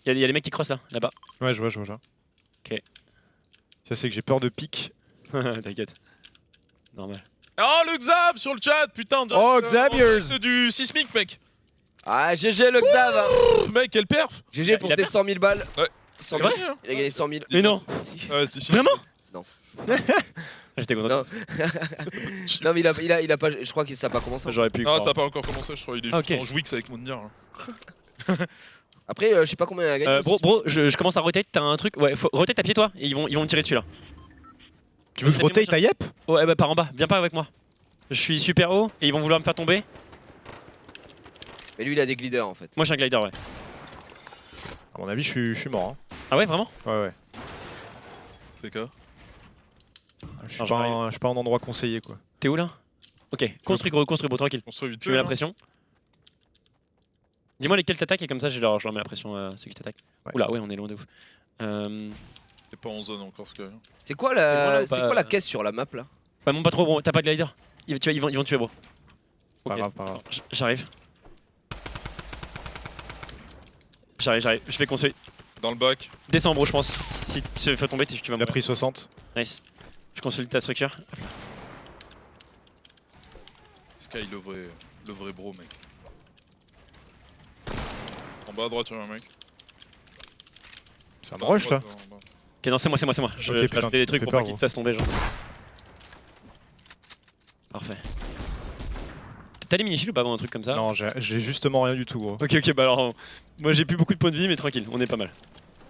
Il y a les mecs qui crossent là, là-bas. Ouais, je vois. Ok. Ça, c'est que j'ai peur de pique. T'inquiète. Normal. Oh le Xav sur le chat, putain. on dirait Oh, que- Xaviers. C'est du sismique, mec. Ah, GG le Xav. Hein. Pff, mec, quelle perf. GG pour il a tes pas- 100 000 balles. Ouais. 100 C'est 000. vrai, hein. Il a gagné 100 000. Mais non. Si. Ouais, c'est si. Vraiment? Non. Ah, j'étais content. Non. Non, mais il a pas. Je crois que ça a pas commencé. J'aurais pu. y Non, croire. ça a pas encore commencé, je crois. Il est Ah, juste ok. en jouix avec Mounir. Après, je sais pas combien il a gagné. Bro, je commence à rotate, t'as un truc. Ouais, faut rotate à pied toi, et ils vont me tirer dessus là. Tu veux que je rotate ta yep? Ouais, bah par en bas, viens pas avec moi. Je suis super haut et ils vont vouloir me faire tomber. Mais lui, il a des gliders en fait. Moi, je suis un glider, ouais. À mon avis, je suis mort. Ah ouais, vraiment? Hein. Ouais. Les gars. Je suis Alors, pas, je suis pas en endroit conseillé quoi. T'es où là? Ok, construis gros, tranquille. On se fait vite Tu mets fait, la hein. pression. Dis-moi lesquels t'attaques et comme ça je leur mets la pression à ceux qui t'attaquent. Ouais. Oula, ouais, on est loin de ouf. T'es pas en zone encore, ce gars. C'est quoi voilà, la, c'est pas- quoi la caisse sur la map là? Bah, monte pas trop, bro, t'as pas de glider. Ils vont tuer, bro. Pas Ok, grave, pas grave. J'arrive. J'arrive, je vais construire. Dans le bac. Descends, bro, je pense. Si tu te fais tomber, tu vas Il a mourir. pris 60. Nice. Je consolide ta structure. Sky, le vrai bro, mec. En bas à droite, il y a un mec. Ça me rush là. En bas. Ok, non, c'est moi. Je Ok, vais putain, rajouter des trucs fais pour peur, pas qu'ils gros. te fassent tomber, genre. Parfait. T'as les mini-shields ou pas avant un truc comme ça? Non, j'ai justement rien du tout gros. Ok, bah alors, moi j'ai plus beaucoup de points de vie, mais tranquille, on est pas mal.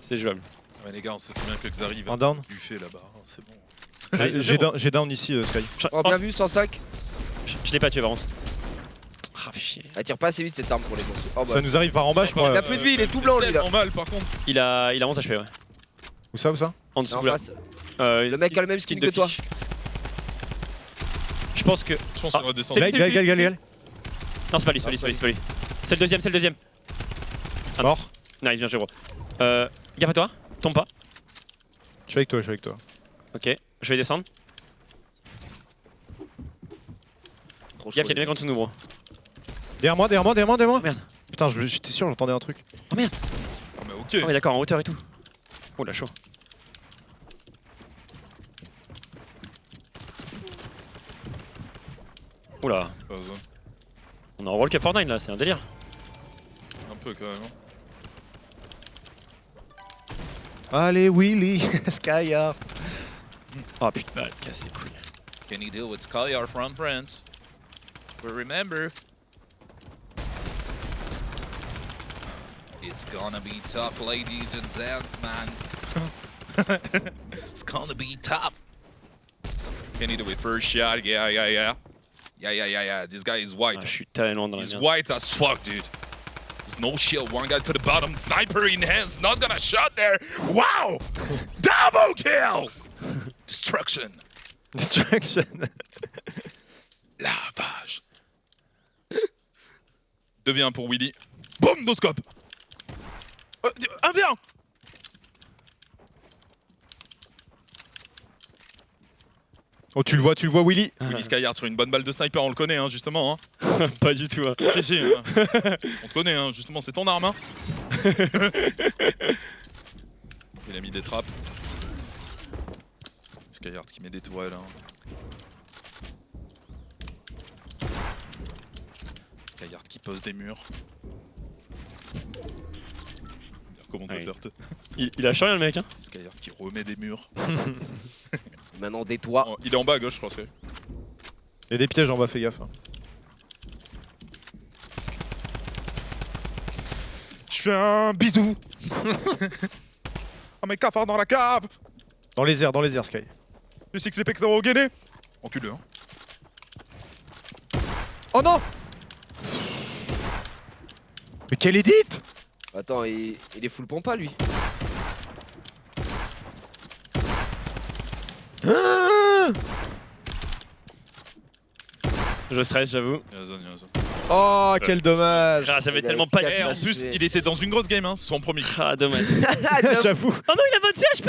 C'est jouable. Ouais, les gars, on sait très bien que Xari va Un down. buffer là-bas. hein, C'est bon. J'ai down ici, Sky. Oh, bien vu, 105. Je l'ai pas tué par contre. Ah, fait chier. Elle tire pas assez vite cette arme pour les bons. Oh, bah. Ça nous arrive par en bas, je Il crois. a plus de vie, il est tout blanc lui là. Tellement mal, par contre. Il a 11 HP, ouais. Où ça? En En dessous là. face. Le mec a le même skin que toi. fiche. Je pense que. Je pense Ah, qu'on va descendre. c'est- Gal. Non, c'est pas lui, c'est pas lui. C'est le deuxième. Ah, Mort. Nice, bien joué, bro. Gaffe à toi, tombe pas. Je suis avec toi. Ok, je vais descendre. Trop chaud. Gaffe, y'a des mecs en dessous de nous, bro. Derrière moi. Merde. Putain, j'étais sûr, j'entendais un truc. Oh merde. Ah, mais ok. Ah, ouais, d'accord, en hauteur et tout. Oh la chaud. Oula, Pas ça. on est en World Cup Fortnite là, c'est un délire. Un peu quand même. Hein. Allez, Willy, Skyheart. Oh putain, casse les couilles. Can you deal with Skyar from France? But remember, it's gonna be tough, ladies and gentlemen. It's gonna be tough. Can you do it first shot? Yeah. This guy is white. Ah, je suis tellement dans la He's merde. white as fuck, dude. There's no shield. One guy to the bottom. Sniper in hands. Not gonna shot there. Wow! Double kill! Destruction. Destruction. Lavage. 2v1 pour Willy. Boum, no scope. 1v1. Oh, tu le vois, Willy. Willy Skyheart sur une bonne balle de sniper, on le connaît, hein, justement. Hein. Pas du tout. Hein. Si, hein. On te connaît, hein, justement, c'est ton arme. Hein. Il a mis des trappes. Skyheart qui met des tourelles. Hein. Skyheart qui pose des murs. Commentateur. Il a chiant le mec. Hein. Skyheart qui remet des murs. Maintenant des toits. Oh, il est en bas à gauche, je pense. Il y a des pièges en bas, fais gaffe. Hein. Je fais un bisou. Ah mes cafards dans la cave. Dans les airs, Sky. Tu sais que les pectoraux gainés. Enculé, hein. Oh non. Mais quelle edit. Attends, il est full pompa lui. Ah Je stresse, j'avoue. Oh, quel dommage. Ah, j'avais Il a tellement pas. quatre Et en HP. plus, il était dans une grosse game, hein, son premier. Ah, dommage. J'avoue. Oh non, il a 26 HP.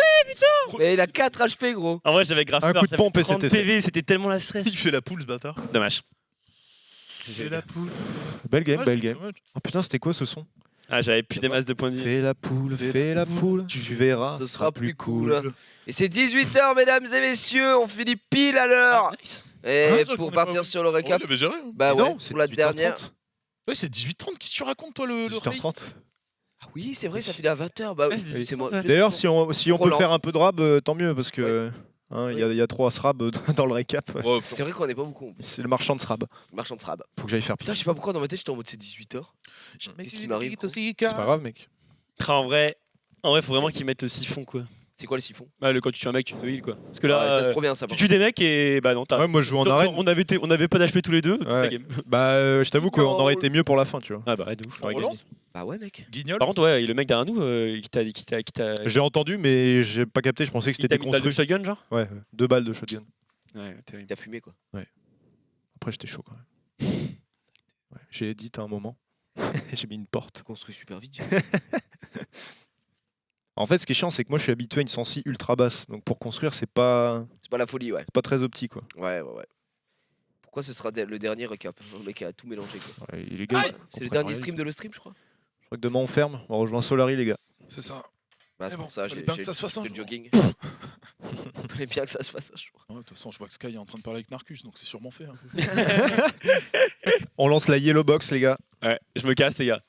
Mais il a 4 HP gros. En vrai, j'avais grave Un peur. coup de J'avais pompe et 30 c'était fait. PV, c'était tellement la stress. Il fait la poule, ce bâtard. Dommage. Il fait la poule. Belle game, belle game. Dommage. Oh putain, c'était quoi ce son? Ah, j'avais plus des masses de points de vie. Fais la poule, tu verras. Ce sera plus cool. Et c'est 18h mesdames et messieurs, on finit pile à l'heure. Ah, nice. Et Ah, ça, pour je partir connais pas. sur le récap, Oh, il avait géré. Hein. bah Mais ouais, non, c'est pour la 18h30. dernière. Ouais, c'est 18h30. Qu'est-ce que tu racontes, toi, le réveil 18h30. Ah oui, c'est vrai, ça finit à 20h. Bah Ouais, oui, c'est c'est moi. 18h30. D'ailleurs, si on peut Relance. faire un peu de rab, tant mieux, parce que hein, il y a 3 SRAB dans le récap. Ouais, C'est vrai qu'on est pas beaucoup. C'est le marchand de SRAB. Marchand de srab. Faut que j'aille faire Putain, pitié. je sais pas pourquoi dans ma tête j'étais en mode c'est 18h. Qu'est-ce qui m'arrive gros C'est pas grave, mec. Ah, en vrai, faut vraiment qu'ils mettent le siphon quoi. C'est quoi le siphon? Bah, quand tu tues un mec, tu te heal quoi. Parce que Ouais, là, ça c'est trop bien ça. tu par tues des mecs et bah non, t'as. Ouais, moi je joue en Genre, arène. on avait pas d'HP tous les deux. la game. Bah, je t'avoue qu'on Non. aurait été mieux pour la fin, tu vois. Ah bah, de ouf. On relance Bah ouais mec. Guignol. Par contre, ouais, le mec derrière nous, qui t'a. J'ai entendu, mais j'ai pas capté. Je pensais que Il t'a c'était mis une balle de construit. shotgun, genre. Ouais, 2 balles de shotgun. Ouais, terrible. T'as fumé quoi. Après, j'étais chaud quand même. Ouais, j'ai edit à un moment. J'ai mis une porte. Construit super vite. En fait, ce qui est chiant, c'est que moi je suis habitué à une sensi ultra basse. Donc pour construire, c'est pas C'est pas la folie, ouais. très optique quoi. Ouais. Pourquoi ce sera le dernier récap? Le mec a tout mélangé quoi. Ouais, les gars, C'est le préparez. dernier stream de le stream, je crois. je crois que demain on ferme. On rejoint Solari, les gars. C'est ça. Bah, c'est bon, pour ça, fallait j'ai bien que ça se fasse un le jour. jogging. Fallait bien que ça se fasse un jour. Ouais, de toute façon, je vois que Sky est en train de parler avec Narcus, donc c'est sûrement fait. Hein. On lance la yellow box, les gars. Ouais, je me casse, les gars.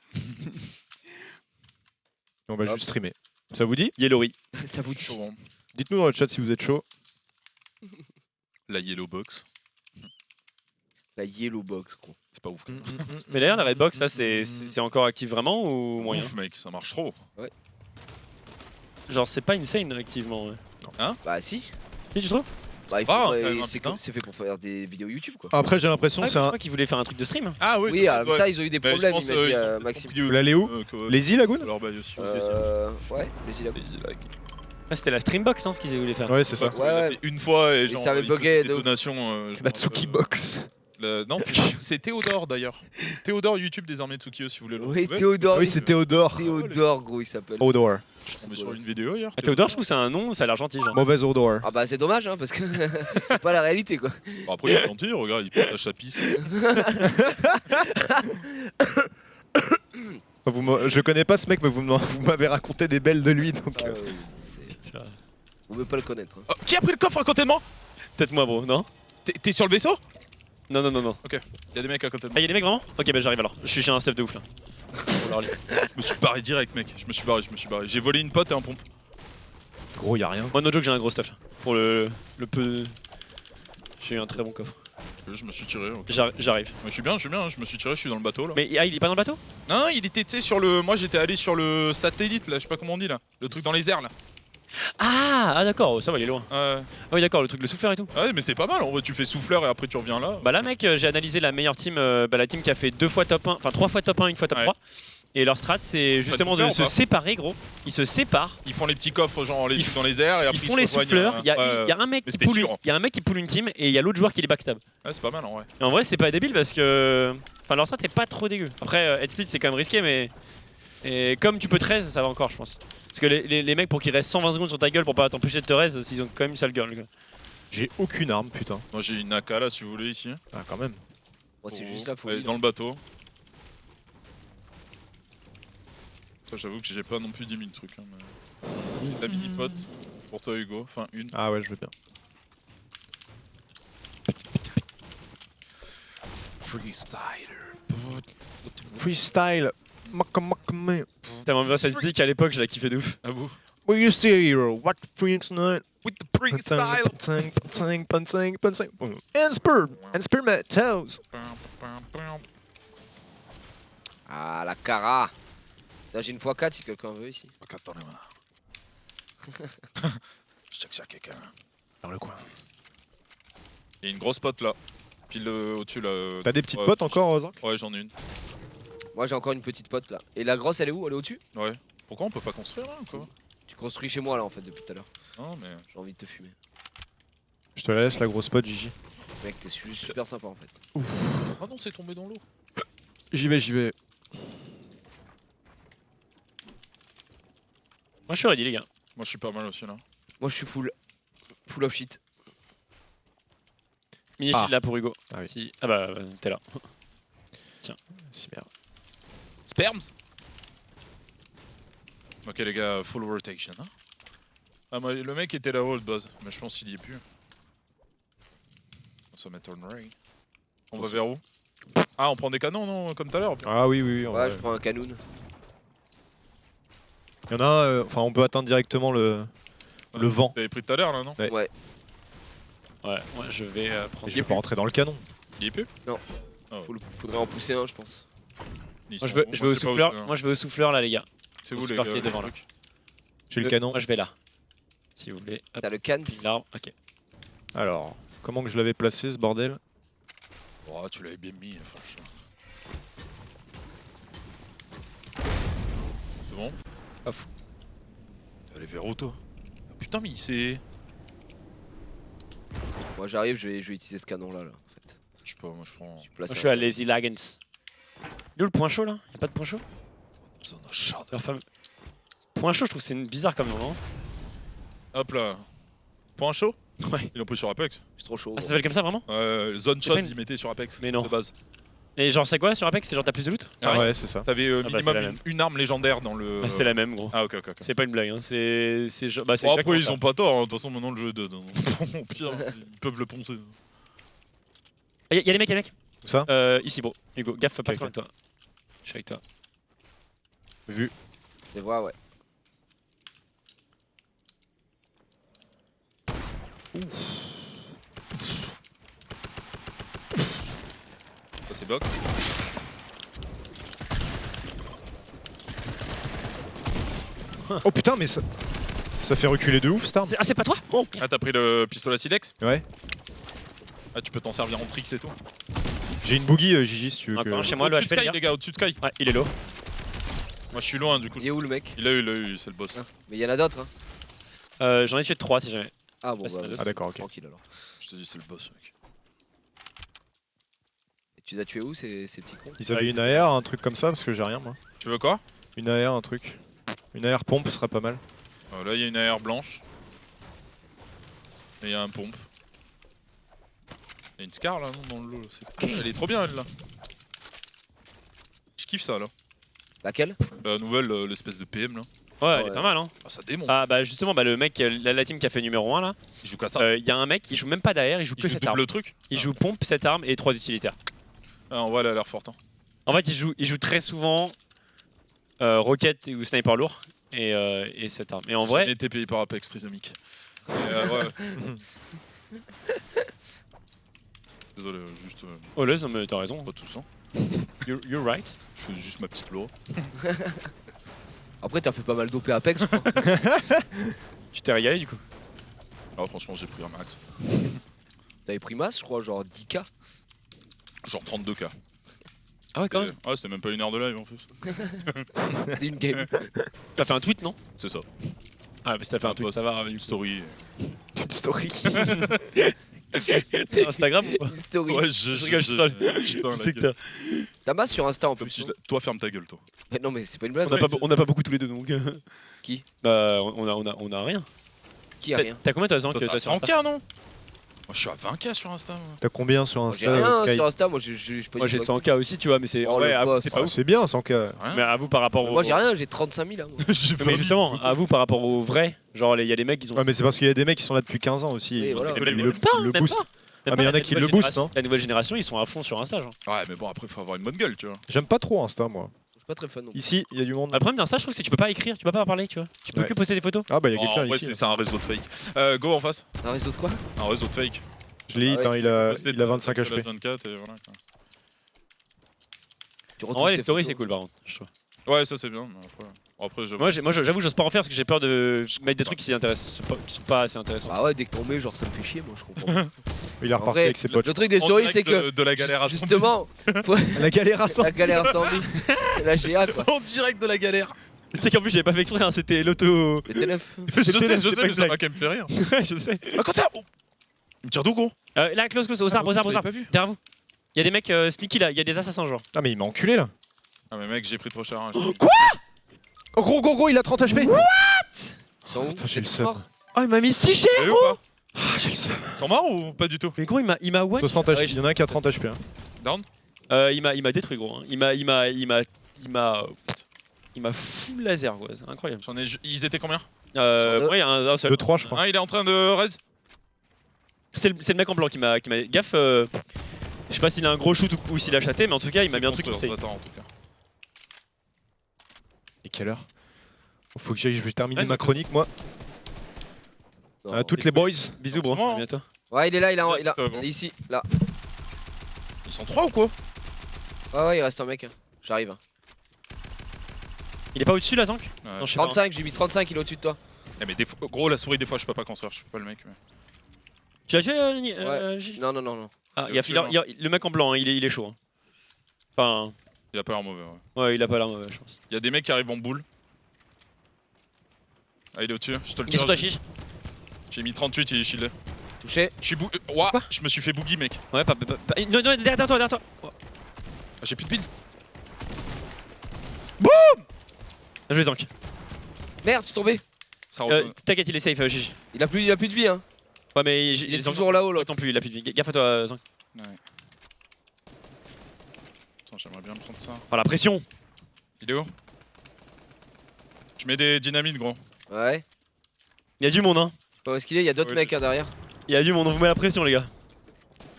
On va Hop. juste streamer. Ça vous dit? Yellowry. Ça vous dit? Chaud, hein. Dites-nous dans le chat si vous êtes chaud. La Yellow Box. La yellow box, gros. C'est pas ouf. Quand même. Mais d'ailleurs, la Redbox, ça, c'est encore actif vraiment ou moyen? Ouf, mec, ça marche trop. Genre, c'est pas insane activement. Ouais. Bah si. Si, tu trouves? Bah, il Ah, faut, quand même, c'est putain. c'est fait pour faire des vidéos YouTube quoi. Après, j'ai l'impression Ouais, que je c'est un. crois qu'ils voulaient faire un truc de stream. Ah oui, Oui, ça ils ont eu des Mais je problèmes, pense, il m'a dit ils ont Maxime. compris, Vous l'allez où? Les îles, Lagoon? Alors, bah, aussi. Ouais, les îles. Les îles, Ah, c'était la Streambox hein, qu'ils voulaient faire. Ouais, c'est ça. Ouais. Une fois et genre. ça avait il bugué faisait de des ouf. donations. je La me Tsuki rappelle, Box. Non, c'est Théodore d'ailleurs. Théodore YouTube désormais Tsukio si vous voulez le Oui, retrouver. Théodore. Oui, c'est Théodore. Théodore, gros, il s'appelle. Odor. Je suis tombé sur une vidéo hier. Ah, Théodore, je trouve que c'est un nom, ça a l'air gentil. Genre. Mauvaise odor. Ah bah c'est dommage hein parce que c'est pas la réalité quoi. Bon, après, il est gentil, regarde, il partage sa pisse. Je connais pas ce mec, mais vous m'avez raconté des belles de lui. Donc, Ah, Vous pouvez pas le connaître. Hein. Oh, qui a pris le coffre à côté de moi? Peut-être moi, bro, non? T'es sur le vaisseau? Non, non, non, non. Il y a des mecs à côté de Ah, moi. y'a des mecs vraiment? Ok, bah j'arrive alors. Je suis chez un stuff de ouf là. Pour leur lit. Je me suis barré direct, mec. Je me suis barré. J'ai volé une pote et un pompe. Gros, y a rien. Moi, no joke, j'ai un gros stuff là. Pour le peu. J'ai eu un très bon coffre. Je me suis tiré. ok. J'arrive. Mais je suis bien. Je me suis tiré, je suis dans le bateau là. Mais il est pas dans le bateau? Non, il était, tu sais, sur le. Moi j'étais allé sur le satellite là, je sais pas comment on dit là. Le truc dans les airs là. Ah d'accord, ça va, il est loin. Ah oui, d'accord, le truc de souffleur et tout. Ouais, mais c'est pas mal. En vrai, tu fais souffleur et après tu reviens là. Bah là, mec, j'ai analysé la meilleure team, la team qui a fait 2 fois top 1, enfin 3 fois top 1, une fois top Ouais. 3. Et leur strat, c'est justement de souffleur ou se pas séparer, gros. Ils se séparent. Ils font les petits coffres, genre les Ils trucs dans les airs et après Ils font les se rejoignent, souffleurs, il y, ouais, a un mec mais qui c'était pull sûr, hein. il y a un mec qui pull une team et il y a l'autre joueur qui les backstab. Ouais, c'est pas mal en vrai. Et en vrai, c'est pas débile parce que. Enfin, leur strat est pas trop dégueu. Après, head split, c'est quand même risqué, mais. Et comme tu peux 13, ça va encore, je pense. Parce que les mecs, pour qu'ils restent 120 secondes sur ta gueule pour pas t'empêcher de te raise, ils ont quand même une sale gueule. Le gars. J'ai aucune arme, putain. Moi j'ai une AK là si vous voulez ici. Ah, quand même. Moi, c'est juste la Elle est folie. dans le bateau. Ça, j'avoue que j'ai pas non plus 10 000 trucs. Hein, mais... J'ai de la mini-pote pour toi Hugo. Enfin une. Ah ouais, je veux bien. Freestyler. Freestyle. Makamakaman. Tellement bien cette zik à l'époque, je la kiffais de ouf. À vous. Will you see a hero? What freestyle? With the freestyle. Pansing. And spear my toes. Ah, la cara. Là, j'ai une x4 si quelqu'un veut ici. Regarde dans les mains. Je check ça quelqu'un. Dans le coin. Il y a une grosse pote là. Pile au-dessus là. T'as des petites Ouais, potes encore, Zank? Ouais, j'en ai une. Moi, j'ai encore une petite pote là. Et la grosse, elle est où? Elle est au-dessus? Ouais. Pourquoi on peut pas construire là ou quoi? Tu construis chez moi là en fait depuis tout à l'heure. Non mais. J'ai envie de te fumer. Je te la laisse, la grosse pote, Gigi. Mec, t'es juste super sympa en fait. Ah non, c'est tombé dans l'eau. J'y vais. Moi, je suis ready, les gars. Moi je suis pas mal aussi là. Moi, je suis full. Full of shit. Mini Ah. shield là pour Hugo. Ah oui. Si... Ah bah, t'es là. Si merde. Sperms. Ok les gars, full rotation. Hein. Ah moi, le mec était là-haut de base, mais je pense qu'il y est plus. On se met on ray. On va vers où? Ah on prend des canons non comme tout à l'heure. Ah oui. Ouais, je prends un canoun. Il y en a un, enfin on peut atteindre directement le vent. T'avais pris tout à l'heure là non? Ouais. Ouais. Ouais, moi je vais prendre. Et je vais pas rentrer dans le canon. Il y est plus? Faudrait en pousser un, je pense. Ils Moi sont je veux, bons. je vais au sais pas où souffleur. c'est, hein. Moi je vais au souffleur là, les gars. C'est au où les souffleur gars qui est devant, là. trucs J'ai le canon. Moi je vais là. Si vous voulez. Hop, T'as le can. l'arbre. Ok. Alors, comment que je l'avais placé ce bordel? Oh tu l'avais bien mis, franchement. C'est bon? Pas fou. T'es allé vers où toi? Ah, putain mais il s'est... Moi, j'arrive, je vais utiliser ce canon là en fait. Je sais pas, moi je prends... Je suis placé Moi je suis à Lazy Lagans. Il est où le point chaud là? Y'a pas de point chaud? Zone of shadow. Leur femme. Point chaud, je trouve que c'est bizarre comme nom, non? Hop là. Point chaud? Ouais. Ils l'ont pris sur Apex. Je suis trop chaud. Ah, ça gros. s'appelle comme ça vraiment? Zone C'est shot pas une- ils mettaient sur Apex. Mais non. De base. Et genre, c'est quoi sur Apex? C'est genre t'as plus de loot? Ah Ouais, c'est ça. T'avais bah, minimum c'est la même. une arme légendaire dans le... Bah, c'est la même, gros. Ah ok. C'est pas une blague, hein. C'est genre. Bah, c'est Bon, exactement après ils ça. ont pas tort, hein. De toute façon maintenant le jeu est dead. Au pire, ils peuvent le poncer. Ah, y'a les mecs, Où ça? Ici, bro. Hugo, gaffe, pas Ok, trop de toi. Je suis avec toi. Vu. Les vois, ouais. Ça c'est box. Oh putain, mais ça fait reculer de ouf, cette arme. Ah, c'est pas toi? Oh. Ah t'as pris le pistolet Silex? Ouais. Ah tu peux t'en servir en tricks et tout. J'ai une boogie, Gigi, si tu veux. Encore un Que... chez moi, le Au-dessus de HP, les Sky gars. les gars, au-dessus de Sky. Ouais, il est low. Moi je suis loin du coup. Il est où le mec? Il a eu, c'est le boss. Ah. Mais il y en a d'autres, hein. J'en ai tué 3 si jamais. Ah bon, Ah, c'est bah, deux. Ah d'accord, ok. tranquille alors. Je te dis c'est le boss mec. Et tu les as tués où ces petits cons? Ils avaient une AR, un truc comme ça, parce que j'ai rien moi. Tu veux quoi? Une AR, un truc. Une AR pompe serait pas mal. Là il y a une AR blanche. Et il y a un pompe. Il y a une Scar là non dans le lot. Elle est trop bien elle là. Je kiffe ça là. Laquelle? La nouvelle, l'espèce de PM là. Ouais, elle Ouais. est pas mal, hein. Ah, ça démonte. Ah, bah justement, bah, le mec, la team qui a fait numéro 1 là, Il joue qu'à ça. il y a un mec qui joue même pas derrière, il joue Il que joue cette arme. double truc. Il joue pompe, cette arme et 3 utilitaires. Ah, en vrai, elle a l'air forte. Hein. En fait, il joue très souvent roquette ou sniper lourd et cette arme. Et en J'ai vrai, jamais été payé par Apex, Trisomique. Ouais. Désolé, juste Oleuse, non mais t'as raison. pas tout ça. You're right. Je fais juste ma petite lore. Après, t'as fait pas mal d'OP Apex, je crois. Tu t'es régalé du coup. Ah, franchement, j'ai pris un max. T'avais pris masse, je crois, genre 10K. Genre 32K. Ah ouais, quand même. Ouais, c'était même pas une heure de live en plus. C'était une game. T'as fait un tweet, non? C'est ça. Ah, bah si t'as fait un tweet, ça va. Une story. Une story. T'as Instagram ou pas? Une story. Ouais, Je rigole, je troll. Putain, Je la sais que gueule. T'as masse sur Insta en Comme plus. si non Toi, ferme ta gueule, toi. Mais non, mais c'est pas une blague. On a pas beaucoup tous les deux donc. Qui? Bah, on a rien. Qui a rien? T'as combien toi, Zank, Toi, toi t'as sur Insta? 100K, non? Moi, je suis à 20K sur Insta. Moi. T'as combien sur Moi, j'ai Insta, rien Sky? sur Insta, moi je peux Moi j'ai 100K aussi, tu vois, mais c'est Oh, en vrai, le avoue, boss. c'est pas Ah, ouf. c'est bien 100K. Rien. Mais à vous par rapport au. Moi j'ai rien, j'ai 35 000 là. Moi. J'ai Mais 20 000. justement, à vous par rapport au vrai, genre il y a des mecs qui ont. Ouais, mais c'est parce qu'il y a des mecs qui sont là depuis 15 ans aussi. Oui, voilà. Ils Mais le, même pas, le même boost. pas. Ah, mais y en a La qui nouvelle le boostent, génération- non? La nouvelle génération, ils sont à fond sur Insta, genre. Ouais, mais bon, après, faut avoir une bonne gueule, tu vois. J'aime pas trop Insta, moi. Je suis pas très fan non plus. Ici, il y a du monde. Le problème d'Insta, je trouve, c'est que tu peux pas écrire, tu peux pas parler, tu vois. Tu peux Ouais. que poster des photos. Ah bah il y a Oh, quelqu'un en vrai, ici. c'est un réseau de fake. Go en face. Un réseau de quoi? Un réseau de fake. Je l'ai hit, Ah ouais, hein, Posté il a de- 25 de HP. 24 et voilà. Quoi. Tu En retrouves vrai, les tes stories, photos. c'est cool par contre, je trouve. Ouais, ça c'est bien. Mais après Moi, j'avoue, j'ose pas en faire parce que j'ai peur de mettre des trucs qui sont pas assez intéressants. Bah ouais, dès que t'en mets, genre ça me fait chier, moi je comprends. Il est En reparti vrai, avec ses potes. le truc des En stories, direct c'est que. de la galère à Justement, La galère à 100. la galère à 100 000. La GA quoi. En direct de la galère. Tu sais qu'en plus, j'avais pas fait exprès, hein, c'était l'auto. Le T9. Je c'est sais, pas mais ça une m'a blague. quand même fait rire. Ouais, je sais. Ah, quand t'as. Oh. Il me tire d'où, gros? Là, close, aux arbres, aux arbres, aux je l'avais arbres. pas vu. Derrière vous. Il y a des mecs sneaky là, il y a des assassins, genre. Ah mais il m'a enculé là. Ah, mais mec, j'ai pris trop cher. Hein, Oh gros, il a 30 HP. Ils sont où? putain, j'ai le Ils sont seum. morts Oh, il m'a mis si cher. T'as vu ou pas? Ah, j'ai le seum. Ils sont morts ou pas du tout? Mais gros, il m'a what? 60 Ouais, HP. Il y en a un qui a 30 HP. Hein. Down? Il m'a détruit, gros. Hein. Il m'a full laser, quoi. C'est incroyable. Ils étaient combien? deux. Ouais, un seul. 2-3 je crois. Un, il est en train de raise. C'est le mec en blanc qui m'a gaffe. Je sais pas s'il a un gros shoot ou s'il a chaté, mais en tout cas, il m'a mis un truc qui qui save. en tout cas. Et quelle heure? Faut que j'aille, je vais terminer Ouais, ma chronique moi. Non. À toutes les boys. Bisous, bro. Comment, À bientôt. Ouais, il est là, il Ouais, est bon. ici, là. Ils sont 3 ou quoi? Ouais, il reste un mec. J'arrive. Il est pas au-dessus là, Zank? Ouais. Non, je sais pas. 35, j'ai mis 35, il est au-dessus de toi. Eh, mais gros, la souris, des fois, je peux pas construire. Je peux pas le mec. Mais... Tu l'as tué, Ouais. Gigi Non, non, non, non. Ah, le mec en blanc, hein, il est chaud. Hein. Enfin, Il a pas l'air mauvais. Ouais. ouais, il a pas l'air mauvais, je pense. Il y a des mecs qui arrivent en boule. Ah, il est au-dessus. Je te le Il est sur ta tire. chiche. J'ai mis 38, il est shieldé. Touché. Je suis Ouah, Quoi je me suis fait boogie, mec. Ouais, non, derrière toi, derrière toi. Oh. Ah, j'ai plus de build. Bien joué, Zank. Merde, je suis tombé. Ça retourne. T'inquiète, il est safe, Gigi. Il a plus de vie, hein. Ouais, mais Il est toujours là-haut, l'autre. Attends plus, il a plus de vie. Gaffe à toi, Zank. Ouais. Attends, j'aimerais bien me prendre ça. Oh, la pression. Il est où? Je mets des dynamites, gros. Ouais. Il y a du monde, hein. Je sais pas où est-ce qu'il est, il y a d'autres Ouais, mecs hein, derrière. Il y a du monde, on vous met la pression, les gars.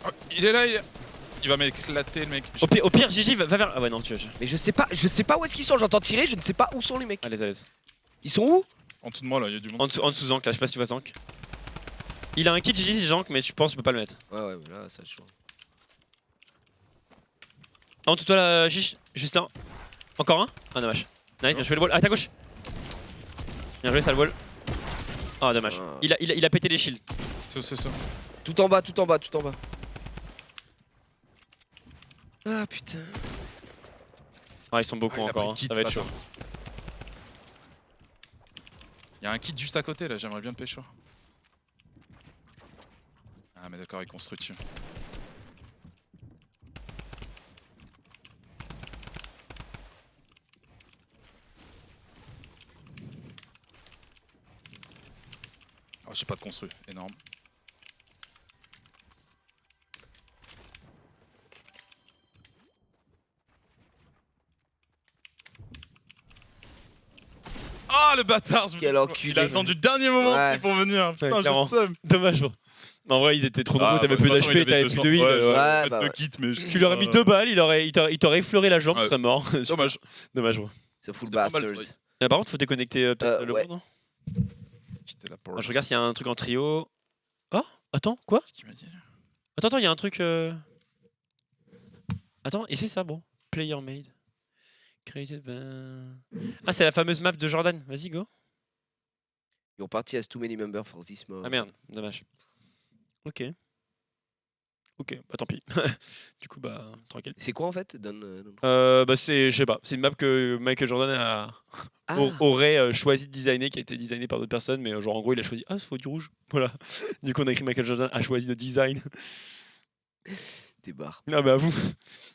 Oh, il est là, il va m'éclater, le mec. Au pire, Gigi, va vers. Ah ouais, non, tu vois. Mais je sais pas où est-ce qu'ils sont, j'entends tirer, je ne sais pas où sont les mecs. À l'aise. Ils sont où? En dessous de moi, là, il y a du monde. En dessous Zank, là, je sais pas si tu vois Zank. Il a un kit Gigi, Zank, mais je pense que je peux pas le mettre. Ouais, mais là, ça chaud. En dessous de toi, là, Gigi, juste là. Encore un? Ah, dommage. Nice, bien joué le wall. Ah, ta gauche. Bien joué, ça le wall. Ah, dommage. Ah. Il a pété les shields. C'est ça. Tout en bas. Ah putain. Ah, ils sont beaucoup Ah, il a encore, pris hein. le kit, Ça va être bâtard. chaud. Il y a un kit juste à côté, là, j'aimerais bien le pécho. Ah, mais d'accord, il construit dessus. Oh, j'ai pas de construit, énorme. Ah le bâtard Quel enculé. Il a attendu le dernier moment Ouais. pour venir. Putain, j'ai clairement. le seum. Dommage, bro. En vrai, ils étaient trop nombreux, t'avais plus de toute façon, d'HP, il t'avais avait plus 200. de heal. Ouais, ouais. j'aurais Ouais, bah de ouais. kit, mais Tu lui aurais mis 2 balles, il t'aurait effleuré la jambe, Ouais. tu serais mort. Dommage. Dommage, bro. Ce full C'était pas mal, bastards. Freud. Par contre, faut déconnecter peut-être le ouais. bon, non Quitter la porte. Je regarde s'il y a un truc en trio. Oh, attends, quoi Ce qu'il m'a dit. Attends, il y a un truc. Attends, et c'est ça, bro. Player made. Created by... Ah, c'est la fameuse map de Jordan. Vas-y, go. Your party has too many members for this mode. Ah merde, dommage. Ok. Ok, bah tant pis. Du coup, bah tranquille. C'est quoi en fait? Donne. Bah c'est, je sais pas, c'est une map que Michael Jordan Ah, aurait choisi de designer, qui a été designée par d'autres personnes, mais genre en gros il a choisi, ah, il faut du rouge. Voilà. Du coup on a écrit Michael Jordan a choisi de design. t'es barre. Non mais à vous.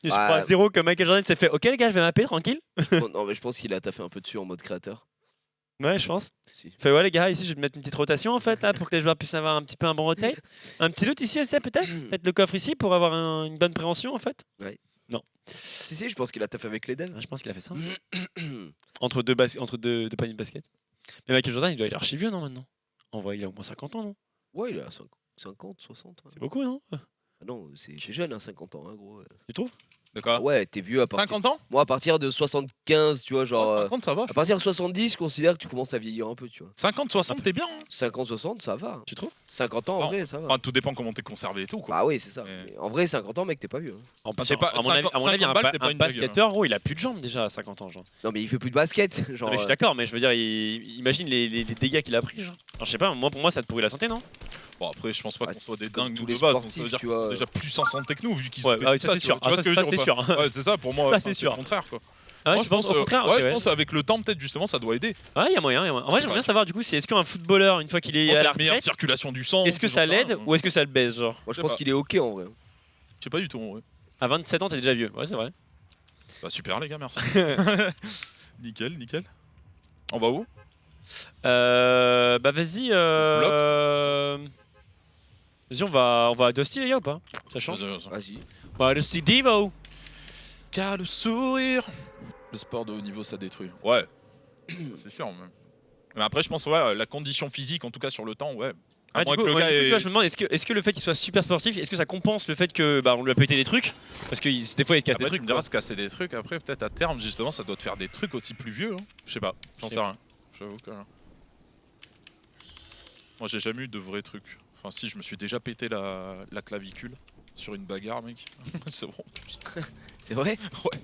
Je crois à zéro que Michael Jordan s'est fait, ok les gars, je vais mapper tranquille. Non, mais je pense qu'il a taffé un peu dessus en mode créateur. Ouais, je pense. Si. Fait ouais les gars, ici je vais te mettre une petite rotation en fait là pour que les joueurs puissent avoir un petit peu un bon rotate. Un petit loot ici aussi peut-être. Peut-être le coffre ici pour avoir une bonne préhension en fait. Si, je pense qu'il a taffé avec les devs. Ah, je pense qu'il a fait ça. Entre deux paniers de basket. Mais Michael Jordan il doit être archi vieux non maintenant. En vrai il a au moins 50 ans non? Ouais, il a 50, 60. Ouais. C'est beaucoup non? Ah non, c'est jeune, hein, 50 ans, hein, gros. Tu trouves? D'accord. Ouais, t'es vieux à partir. 50 ans? Moi, à partir de 75, tu vois, genre. 50, ça va. À partir de 70, je considère que tu commences à vieillir un peu, tu vois. 50, 60, t'es bien. Hein. 50, 60, ça va. Tu trouves? 50 ans, en Bon. vrai, ça va. Enfin, tout dépend comment t'es conservé et tout, quoi. Bah oui, c'est ça. Mais- Mais en vrai, 50 ans, mec, t'es pas vieux. Hein. En plus, t'es pas- à mon avis, 50 balles, t'es pas un une blague, basketteur, gros, il a plus de jambes déjà à 50 ans. Genre. Non, mais il fait plus de basket. Genre. Non, mais je suis d'accord, mais je veux dire, imagine les dégâts qu'il a pris. Genre. Alors, je sais pas, pour moi, ça te pourrit la santé, non? Bon, après, je pense pas Bah, qu'on soit des c'est comme dingues tous nous les de base. Donc, sportifs, ça veut dire tu qu'ils sont vois. déjà plus en santé que nous, vu qu'ils Ouais, se ah oui, mettent ça, c'est tu sûr. vois Ah, ce que je ça, veux dire c'est ou pas sûr. Ouais, c'est ça, pour moi. Ça, enfin, c'est sûr. le contraire, quoi. Ah ouais, Moi, tu penses au contraire? Ouais, Ok, je pense avec le temps, peut-être justement, ça doit aider. Ouais, il y a moyen. En vrai, j'aimerais bien savoir, du coup, est-ce qu'un footballeur, une fois qu'il est à la Une meilleure retraite, circulation du sang. est-ce que ça l'aide ou est-ce que ça le baisse, genre? Moi, je je sais pense pas. qu'il est OK en vrai. Je sais pas du tout, ouais. À 27 ans, t'es déjà vieux. Ouais, c'est vrai. Bah, super, les gars, merci. Nickel, nickel. On va où? Bah, vas-y. Vas-y, on va à Dusty, les gars, ou pas? Ça change? Vas-y, vas-y. Vas-y. On va à Dusty Devo. Car le sourire. Le sport de haut niveau, ça détruit. Ouais. C'est sûr, même. Mais après, je pense, ouais, la condition physique, en tout cas sur le temps, ouais. À Ah, moins du que coup, le gars du coup, tu ait- vois, je me demande, est-ce que le fait qu'il soit super sportif, est-ce que ça compense le fait que on lui a pété des trucs? Parce que des fois, il se casse Après, des tu trucs. me diras se casser des trucs. Après, peut-être à terme, justement, ça doit te faire des trucs aussi plus vieux. Hein. Je sais pas, j'en sais rien. J'avoue que. Moi, j'ai jamais eu de vrais trucs. Enfin, si, je me suis déjà pété la clavicule sur une bagarre, mec. C'est bon. En plus. C'est vrai? Ouais.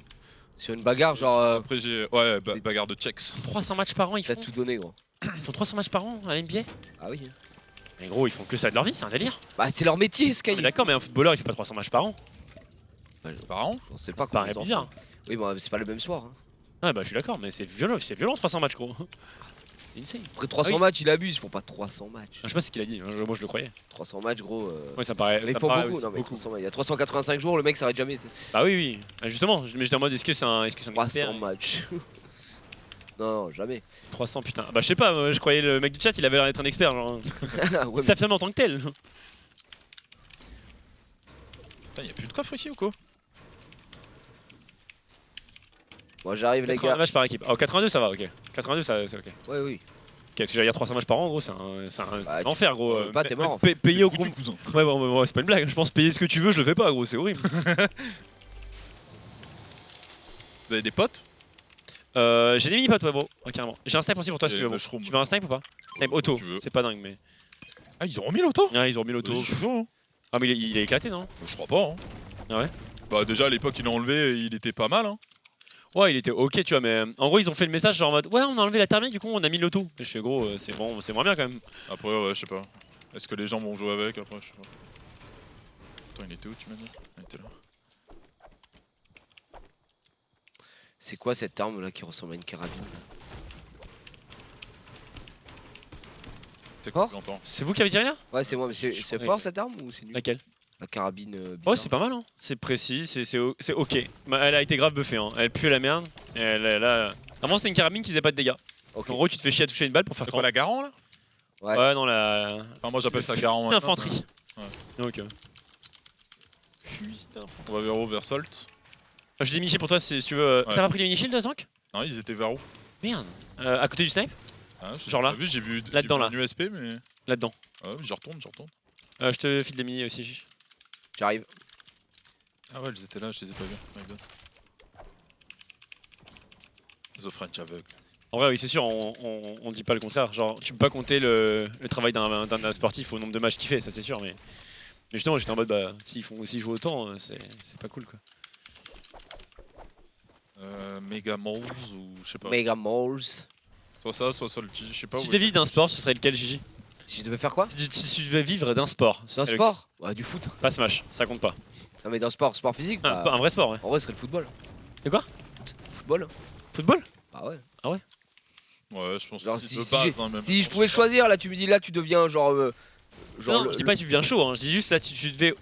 Sur une bagarre, genre. Après, j'ai. Ouais, bagarre de checks. 300 matchs par an, ils T'as font. tout donné, gros. Ils font 300 matchs par an à l'NBA? Ah oui. Mais gros, ils font que ça de leur vie, c'est un délire. Bah, c'est leur métier, Sky. Mais d'accord, mais un footballeur, il fait pas 300 matchs par an. Par an. On sait pas Ça comment. paraît ils en bizarre. font. Oui, bon, c'est pas le même soir. Hein. Ah bah je suis d'accord, mais c'est violent 300 matchs, gros. C'est insane. Après 300 Ah oui. matchs, il abuse. Ils font pas 300 matchs. Je sais pas ce qu'il a dit, moi je le croyais. 300 matchs, gros. Ouais, ça paraît. Mais ils ça font paraît beaucoup. aussi Non, mais 300 matchs. Il y a 385 jours, le mec s'arrête jamais. tu sais. Bah oui, oui. Bah, justement, mais j'étais en mode, est-ce que c'est un 300 expert matchs. Non, jamais. 300, putain. Bah je sais pas, moi, je croyais le mec du chat, il avait l'air d'être un expert, genre. Ouais, Il s'affirme en tant que tel. Putain, y'a plus de coffre ici ou quoi? Moi, j'arrive, les 80 gars. matchs par équipe. Oh, 82 ça va, ok. 82 ça, c'est ok. Ok, Ouais, oui. parce que j'allais dire 300 matchs par an, gros, c'est un Bah, enfer, gros. Bah, t'es mort. Payer au Foutu, groupe. cousin. Ouais, bon, c'est pas une blague. Je pense payer ce que tu veux, je le fais pas, gros, c'est horrible. Vous avez des potes? J'ai des mini-potes, ouais, bro. Ouais, carrément. J'ai un snipe aussi pour toi si Et tu veux. Bro. mushroom. Tu veux un snipe ou pas? Snipe auto, tu veux. c'est pas dingue, mais. Ah, ils ont remis l'auto? Ah, ils ont remis l'auto. Je suis chaud, hein. Ah, mais il est éclaté, non? Je crois pas. Hein. Ah ouais? Bah, déjà à l'époque, ils l'ont enlevé, il était pas mal. Hein. Ouais, il était ok, tu vois, mais en gros, ils ont fait le message genre en mode ouais, on a enlevé la thermique, du coup, on a mis l'auto. Et je fais gros, c'est bon, c'est moins bien quand même. Après, ouais, je sais pas. Est-ce que les gens vont jouer avec après? Je sais pas. Attends, il était où, tu m'as dit? Il était là. C'est quoi cette arme là qui ressemble à une carabine? C'est quoi Fort que j'entends? C'est vous qui avez tiré là? Ouais, c'est moi, mais c'est Ouais. fort cette arme ou c'est nul? Laquelle? La carabine. Oh, bizarre. c'est pas mal, hein. C'est précis, c'est ok. Bah, elle a été grave buffée, hein. Elle pue la merde. Et elle a. Avant, c'est une carabine qui faisait pas de dégâts. Ok. En gros, tu te fais chier à toucher une balle pour faire C'est quoi 30. la garant là? Ouais. Ouais, non, la. Enfin, moi j'appelle ça garant. maintenant. Infanterie. Ouais. Ok. On va vers où? Vers Salt? J'ai des mini-shields pour toi si tu veux. Ouais. T'as pas pris les mini-shields, Zank? Non, ils étaient vers où? Merde. À côté du snipe. Ah, Genre là. Vu, j'ai vu Là-dedans, là. un USP, mais. Là-dedans. Ah, je retourne. Je te file des mini aussi, Gigi. J'arrive. Ah ouais, elles étaient là, je les ai pas vues. My God. The French aveugle. En vrai, oui, c'est sûr, on dit pas le contraire. Genre, tu peux pas compter le travail d'un sportif au nombre de matchs qu'il fait, ça c'est sûr. Mais justement, j'étais en mode, bah, s'ils jouent autant, c'est pas cool quoi. Mega Malls ou je sais pas. Mega Malls. Soit ça, soit Salty, je sais pas. Si tu où devais vivre d'un sport, ce serait lequel, Gigi? Si je devais faire quoi? Si tu devais vivre d'un sport. ce D'un serait sport? Ouais, du foot. lequel? Pas Smash, ça compte pas. Non, mais d'un sport physique. Ah, bah, un vrai sport, ouais. En vrai, ce serait le football. De quoi? Football. Football? Ah ouais. Ouais, je pense Genre, que si- de si base, j'ai- hein, même. Si je pouvais choisir, là, tu me dis, là, tu deviens genre. Non, le- je dis pas que tu deviens chaud, hein. Je dis juste là, tu devais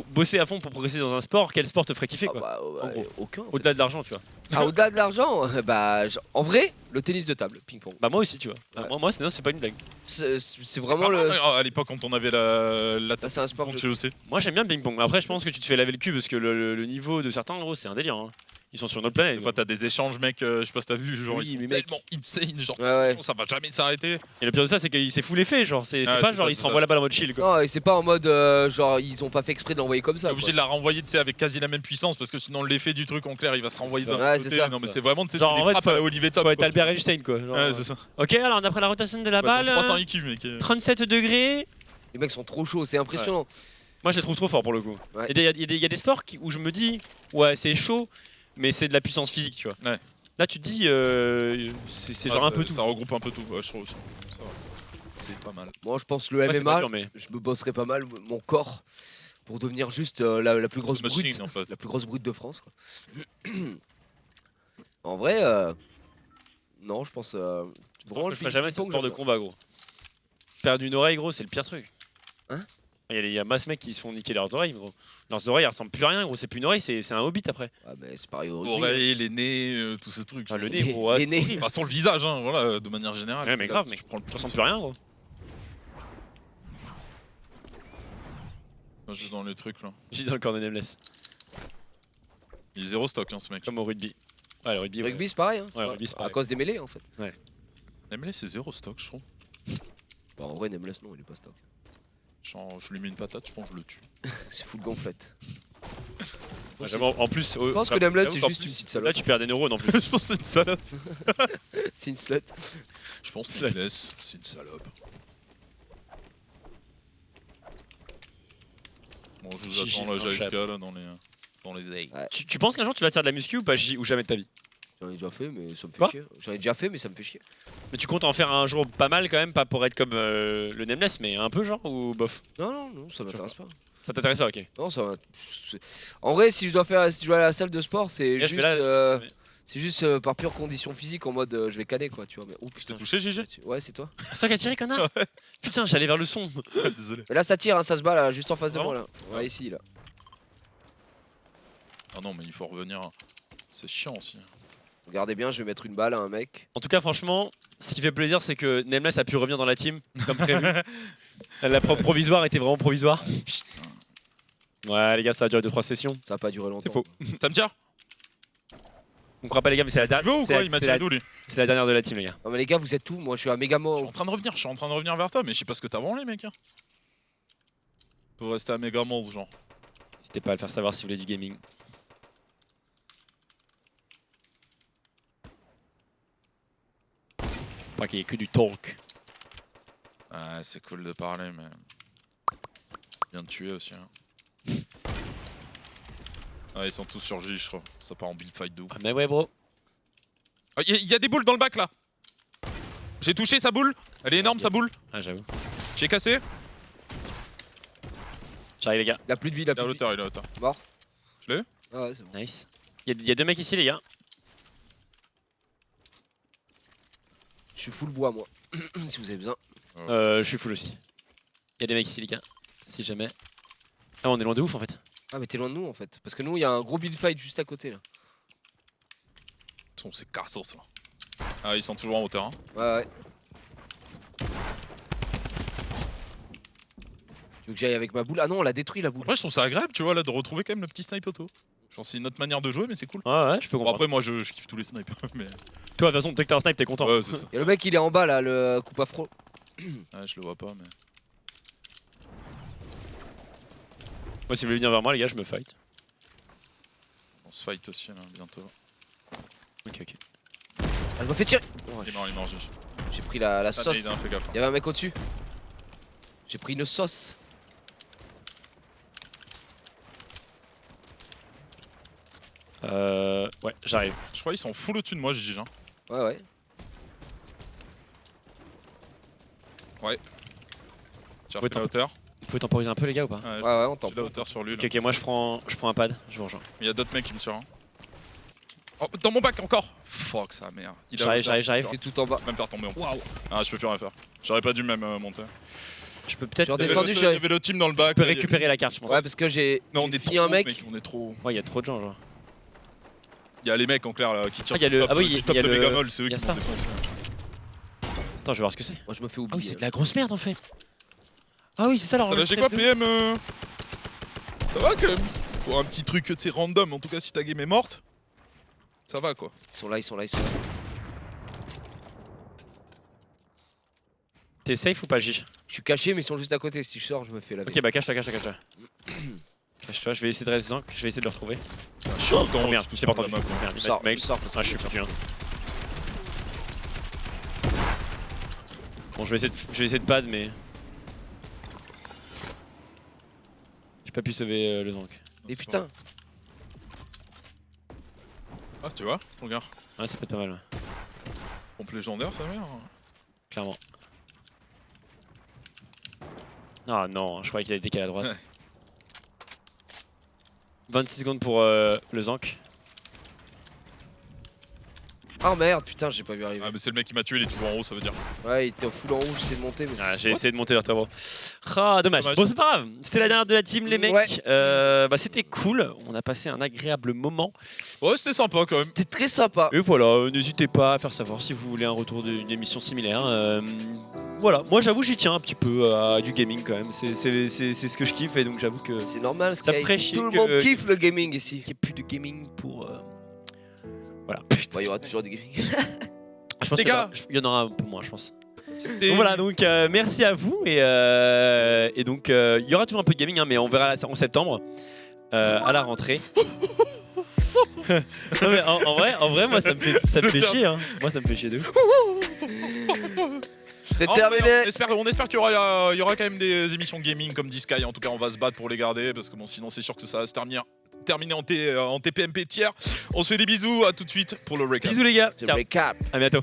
bosser à fond pour progresser dans un sport. Quel sport te ferait kiffer Ah quoi? bah, En gros. aucun. Au-delà de l'argent, tu vois. Ah, au-delà de l'argent, bah, en vrai, le tennis de table, ping-pong. Bah, moi aussi, tu vois. Ouais. Moi, c'est pas une blague. C'est vraiment le. À l'époque, quand on avait la Là, c'est un sport. de chez OC. Moi, j'aime bien le ping-pong. Après, je pense que tu te fais laver le cul parce que le niveau de certains, gros, c'est un délire. Hein. Ils sont sur notre planète. Des fois, t'as des échanges, mec, je sais pas si t'as vu, genre, Oui, ils sont mais mec. tellement insane, genre, Ouais, ouais. ça va jamais s'arrêter. Et le pire de ça, c'est qu'il s'est fou l'effet. Genre, c'est Ouais, pas c'est genre ça, il c'est se renvoie ça. la balle en mode chill. Quoi. Non, et c'est pas en mode genre ils ont pas fait exprès de l'envoyer comme ça. T'es obligé de la renvoyer, tu sais, avec quasi la même puissance, parce que sinon, l'effet du truc, en clair, il va se renvoyer C'est d'un ça. Ouais, côté. c'est ça, Non, mais c'est c'est vraiment, tu sais, Genre, c'est en des fait, frappes à la Olivier Top. Faut être quoi. Albert Einstein, quoi. Genre, Ouais, c'est ça. ok, alors d'après la rotation de la Ouais, balle, 300 IQ, mec. 37 degrés. Les mecs sont trop chauds, c'est impressionnant. Moi, je les trouve trop forts pour le coup. Ouais. Il y a des sports où je me dis, ouais, c'est chaud, mais c'est de la puissance physique, tu vois. Ouais. Là, tu te dis, c'est genre Ah, un peu tout. Ça regroupe un peu tout, ouais, je trouve aussi. Ça va. C'est pas mal. Moi je pense le Ouais, c'est pas MMA, dur, mais je me bosserais pas mal mon corps pour devenir juste la plus grosse Machine, brute. en fait. La plus grosse brute de France. Quoi. En vrai, non, je pense vraiment je ferai jamais ce ping-pong, sport de j'aime combat, gros. Perdre une oreille, gros, c'est le pire truc. Hein? Il y a masse mecs qui se font niquer leurs oreilles, gros. Leurs oreilles, elles ressemblent plus à rien, gros. C'est plus une oreille, c'est un hobbit après. bien. Ouais, mais c'est pareil au rugby. Oreilles, les nez, tous ces trucs. Enfin, le nez, Les- gros, ouais, les c'est nez. horrible. Enfin, sur le visage, hein, voilà, de manière générale. Ouais, mais C'est grave, là, mec. tu prends le Ça ressemble plus à rien, gros. Moi, je vais dans les trucs là. J'ai dans le corps de Nameless. Il est zéro stock, hein, ce mec. Comme au rugby. Ouais, le rugby. Le ouais. rugby c'est pareil, hein, Ouais, rugby, c'est à pareil. cause des mêlées en fait. MLA, c'est zéro stock, je trouve. Bon, en vrai, Nameless non, il est pas stock. Genre, je lui mets une patate, je pense que je le tue. C'est full gonflette. Ouais, j'avoue, en plus, Je pense que Nameless c'est j'avoue qu'en juste plus, une petite Là, salope. tu perds des neurones en plus. Je pense que c'est une salope. C'est une slut. Je pense que Salope. c'est laisse, c'est une salope. Bon, je vous Gigi, attends là, un JFK là dans les ailes. Tu penses qu'un jour tu vas te faire de la muscu ou pas, Gigi, ou jamais de ta vie? J'en ai déjà fait, mais ça me fait Quoi chier. J'en ai déjà fait, mais ça me fait chier. Mais tu comptes en faire un jour pas mal quand même, pas pour être comme le Nameless, mais un peu genre ou bof? Non, ça m'intéresse pas. Ça t'intéresse pas, ok. Non, en vrai, si je dois faire, si je dois aller à la salle de sport, c'est Là, je juste, vais là, ouais. c'est juste par pure condition physique en mode je vais canner quoi, tu vois. Mais oh Je t'ai putain. touché, GG? Ouais, c'est toi. C'est toi qui as tiré, connard? Putain, j'allais vers le son. Désolé. Mais là, ça tire, hein, ça se bat là, juste en face de Vraiment moi là. Ouais, ici là. Ah non, mais il faut revenir. C'est chiant aussi. Regardez bien, je vais mettre une balle à un mec. En tout cas, franchement, ce qui fait plaisir, c'est que Nameless a pu revenir dans la team comme prévu. La provisoire était vraiment provisoire. Ouais, les gars, ça a duré 2-3 sessions. Ça a pas duré longtemps. C'est faux. Ça me tire? On croit pas, les gars, mais c'est la Tu veux dernière. ou quoi? Il m'a tiré d'où lui? C'est la dernière de la team, les gars. Non mais les gars, vous êtes tous. Moi, je suis à méga Je suis mort. en train de revenir vers toi, mais je sais pas ce que t'as branlé, mec. Hein. Faut rester à méga mold, genre. N'hésitez pas à le faire savoir si vous voulez du gaming. Pas qu'il y ait que du talk. Ouais, c'est cool de parler, mais. Bien de tuer aussi. Hein. Ah, ils sont tous sur J, je crois. Ça part en build fight de ouf. Ah, mais ouais, bro. Ah, y a des boules dans le bac là! J'ai touché sa boule! Elle est énorme sa boule! Ah, j'avoue. J'ai cassé! J'arrive, les gars. Il a plus de vie, il a Il est à plus de vie. l'auteur, il est à l'auteur. Mort. Je l'ai eu? Ah ouais, c'est bon. Nice. Il y a deux mecs ici, les gars. Je suis full bois, moi. Si vous avez besoin. Je suis full aussi. Il y a des mecs ici, les gars. Si jamais. Ah, on est loin de ouf en fait. Ah, mais t'es loin de nous en fait. Parce que nous, il y a un gros build fight juste à côté là. C'est cassos là. Ah, ils sont toujours en hauteur. Hein. Ouais. Tu veux que j'aille avec ma boule? Ah non, on l'a détruit la boule. Après, je trouve ça agréable, tu vois, là, de retrouver quand même le petit snipe auto. Genre c'est une autre manière de jouer mais c'est cool. Ouais, je peux Bon, comprendre. après moi je kiffe tous les snipes mais Toi, de toute façon, dès que t'as un snipe, t'es content. ouais c'est ça. Et le mec il est en bas là, le coupe afro. Ouais, je le vois pas mais Moi, si vous voulez venir vers moi, les gars, je me fight. on se fight aussi là bientôt. Ok. Ah, je me fais tirer. Oh, Il est mort GG. j'ai pris la sauce. Nade, hein, fais gaffe. Il y avait un mec au-dessus. J'ai pris une sauce. Ouais, j'arrive. Je crois qu'ils sont full au-dessus de moi GG. Hein. Ouais. J'ai Ouais, repris la hauteur. Vous pouvez temporiser un peu, les gars, ou pas? Ouais, Ouais, on j'ai t'en la hauteur sur lui là. Ok, moi, je prends un pad, je vous rejoins. Mais il y a d'autres mecs qui me tirent. Hein. Oh, dans mon bac encore. Fuck sa mère. Il a J'arrive. Je suis tout en bas. Même faire tomber. Waouh. Ah je peux plus rien faire. J'aurais pas dû même monter. Je peux peut-être. Genre Il y avait descendu, le- j'ai- il y avait le team dans le bac. Je peux là, il y a- récupérer la carte, je pense. Ouais, parce que j'ai Non on j'ai est fini trop un mec. on est trop. Ouais, il y a trop de gens, genre. Il y a les mecs en clair là qui tirent. Ah, il y a le- top, ah oui, qui il y top a le le- Megamol, c'est eux il y a qui ça. m'ont défoncé. Attends, je vais voir ce que c'est. Moi je me fais Ah oui, oublier. c'est de la grosse merde, en fait. Ah oui, c'est ça, alors. T'as lâché quoi PM Ça va quand même. Pour un petit truc tu sais random, en tout cas si ta game est morte. Ça va quoi. Ils sont là. T'es safe ou pas, J? Je suis caché mais ils sont juste à côté. Si je sors, je me fais la Ok, bah cache-toi. Cache-toi, je vais essayer de rester zinc, je vais essayer de le retrouver. Je suis autant, Oh merde, je je l'ai pas entendu. la map, hein. Merde, Je sors, mec. je sors. Ah, je suis foutu, hein. Bon, je vais essayer de pad, mais. J'ai pas pu sauver le zank. Et C'est putain, Ah tu vois, regarde. Ouais, ça peut être pas mal, ouais, Pompe légendaire sa mère. clairement. Ah non, je croyais qu'il avait décalé à droite. Ouais. 26 secondes pour le zank. oh merde, putain, j'ai pas vu arriver. Ah mais c'est le mec qui m'a tué, il est toujours en haut ça veut dire. Ouais, il était au full en haut, j'essaie de monter mais Ah, j'ai essayé de monter vers toi, bro. Ah, dommage. Dommage. Bon, c'est pas grave. C'était la dernière de la team, les mecs. Ouais. Bah, c'était cool. On a passé un agréable moment. Ouais c'était sympa quand même. c'était très sympa. Et voilà, n'hésitez pas à faire savoir si vous voulez un retour d'une émission similaire. Voilà, moi j'avoue, j'y tiens un petit peu à du gaming quand même. C'est ce que je kiffe et donc j'avoue que C'est normal, Ça Sky. ferait chier Tout le que- monde kiffe le gaming ici. qu'il n'y ait plus de gaming pour. Voilà. Bah, il y aura toujours du gaming. Je pense Les qu'il y en gars. aura- il y en aura un peu moins, je pense. C'était- Donc voilà, donc merci à vous et donc il y aura toujours un peu de gaming, hein, mais on verra en septembre à la rentrée. Non, mais en vrai, moi ça me fait chier. Hein. Moi ça me fait chier de ouf. C'est Oh, terminé. mais on espère qu'il y aura quand même des émissions gaming comme dit Sky. En tout cas, on va se battre pour les garder parce que bon, sinon c'est sûr que ça va se terminer en TPMP tiers. On se fait des bisous, à tout de suite pour le recap. Bisous les gars, C'est ciao, le recap. à bientôt.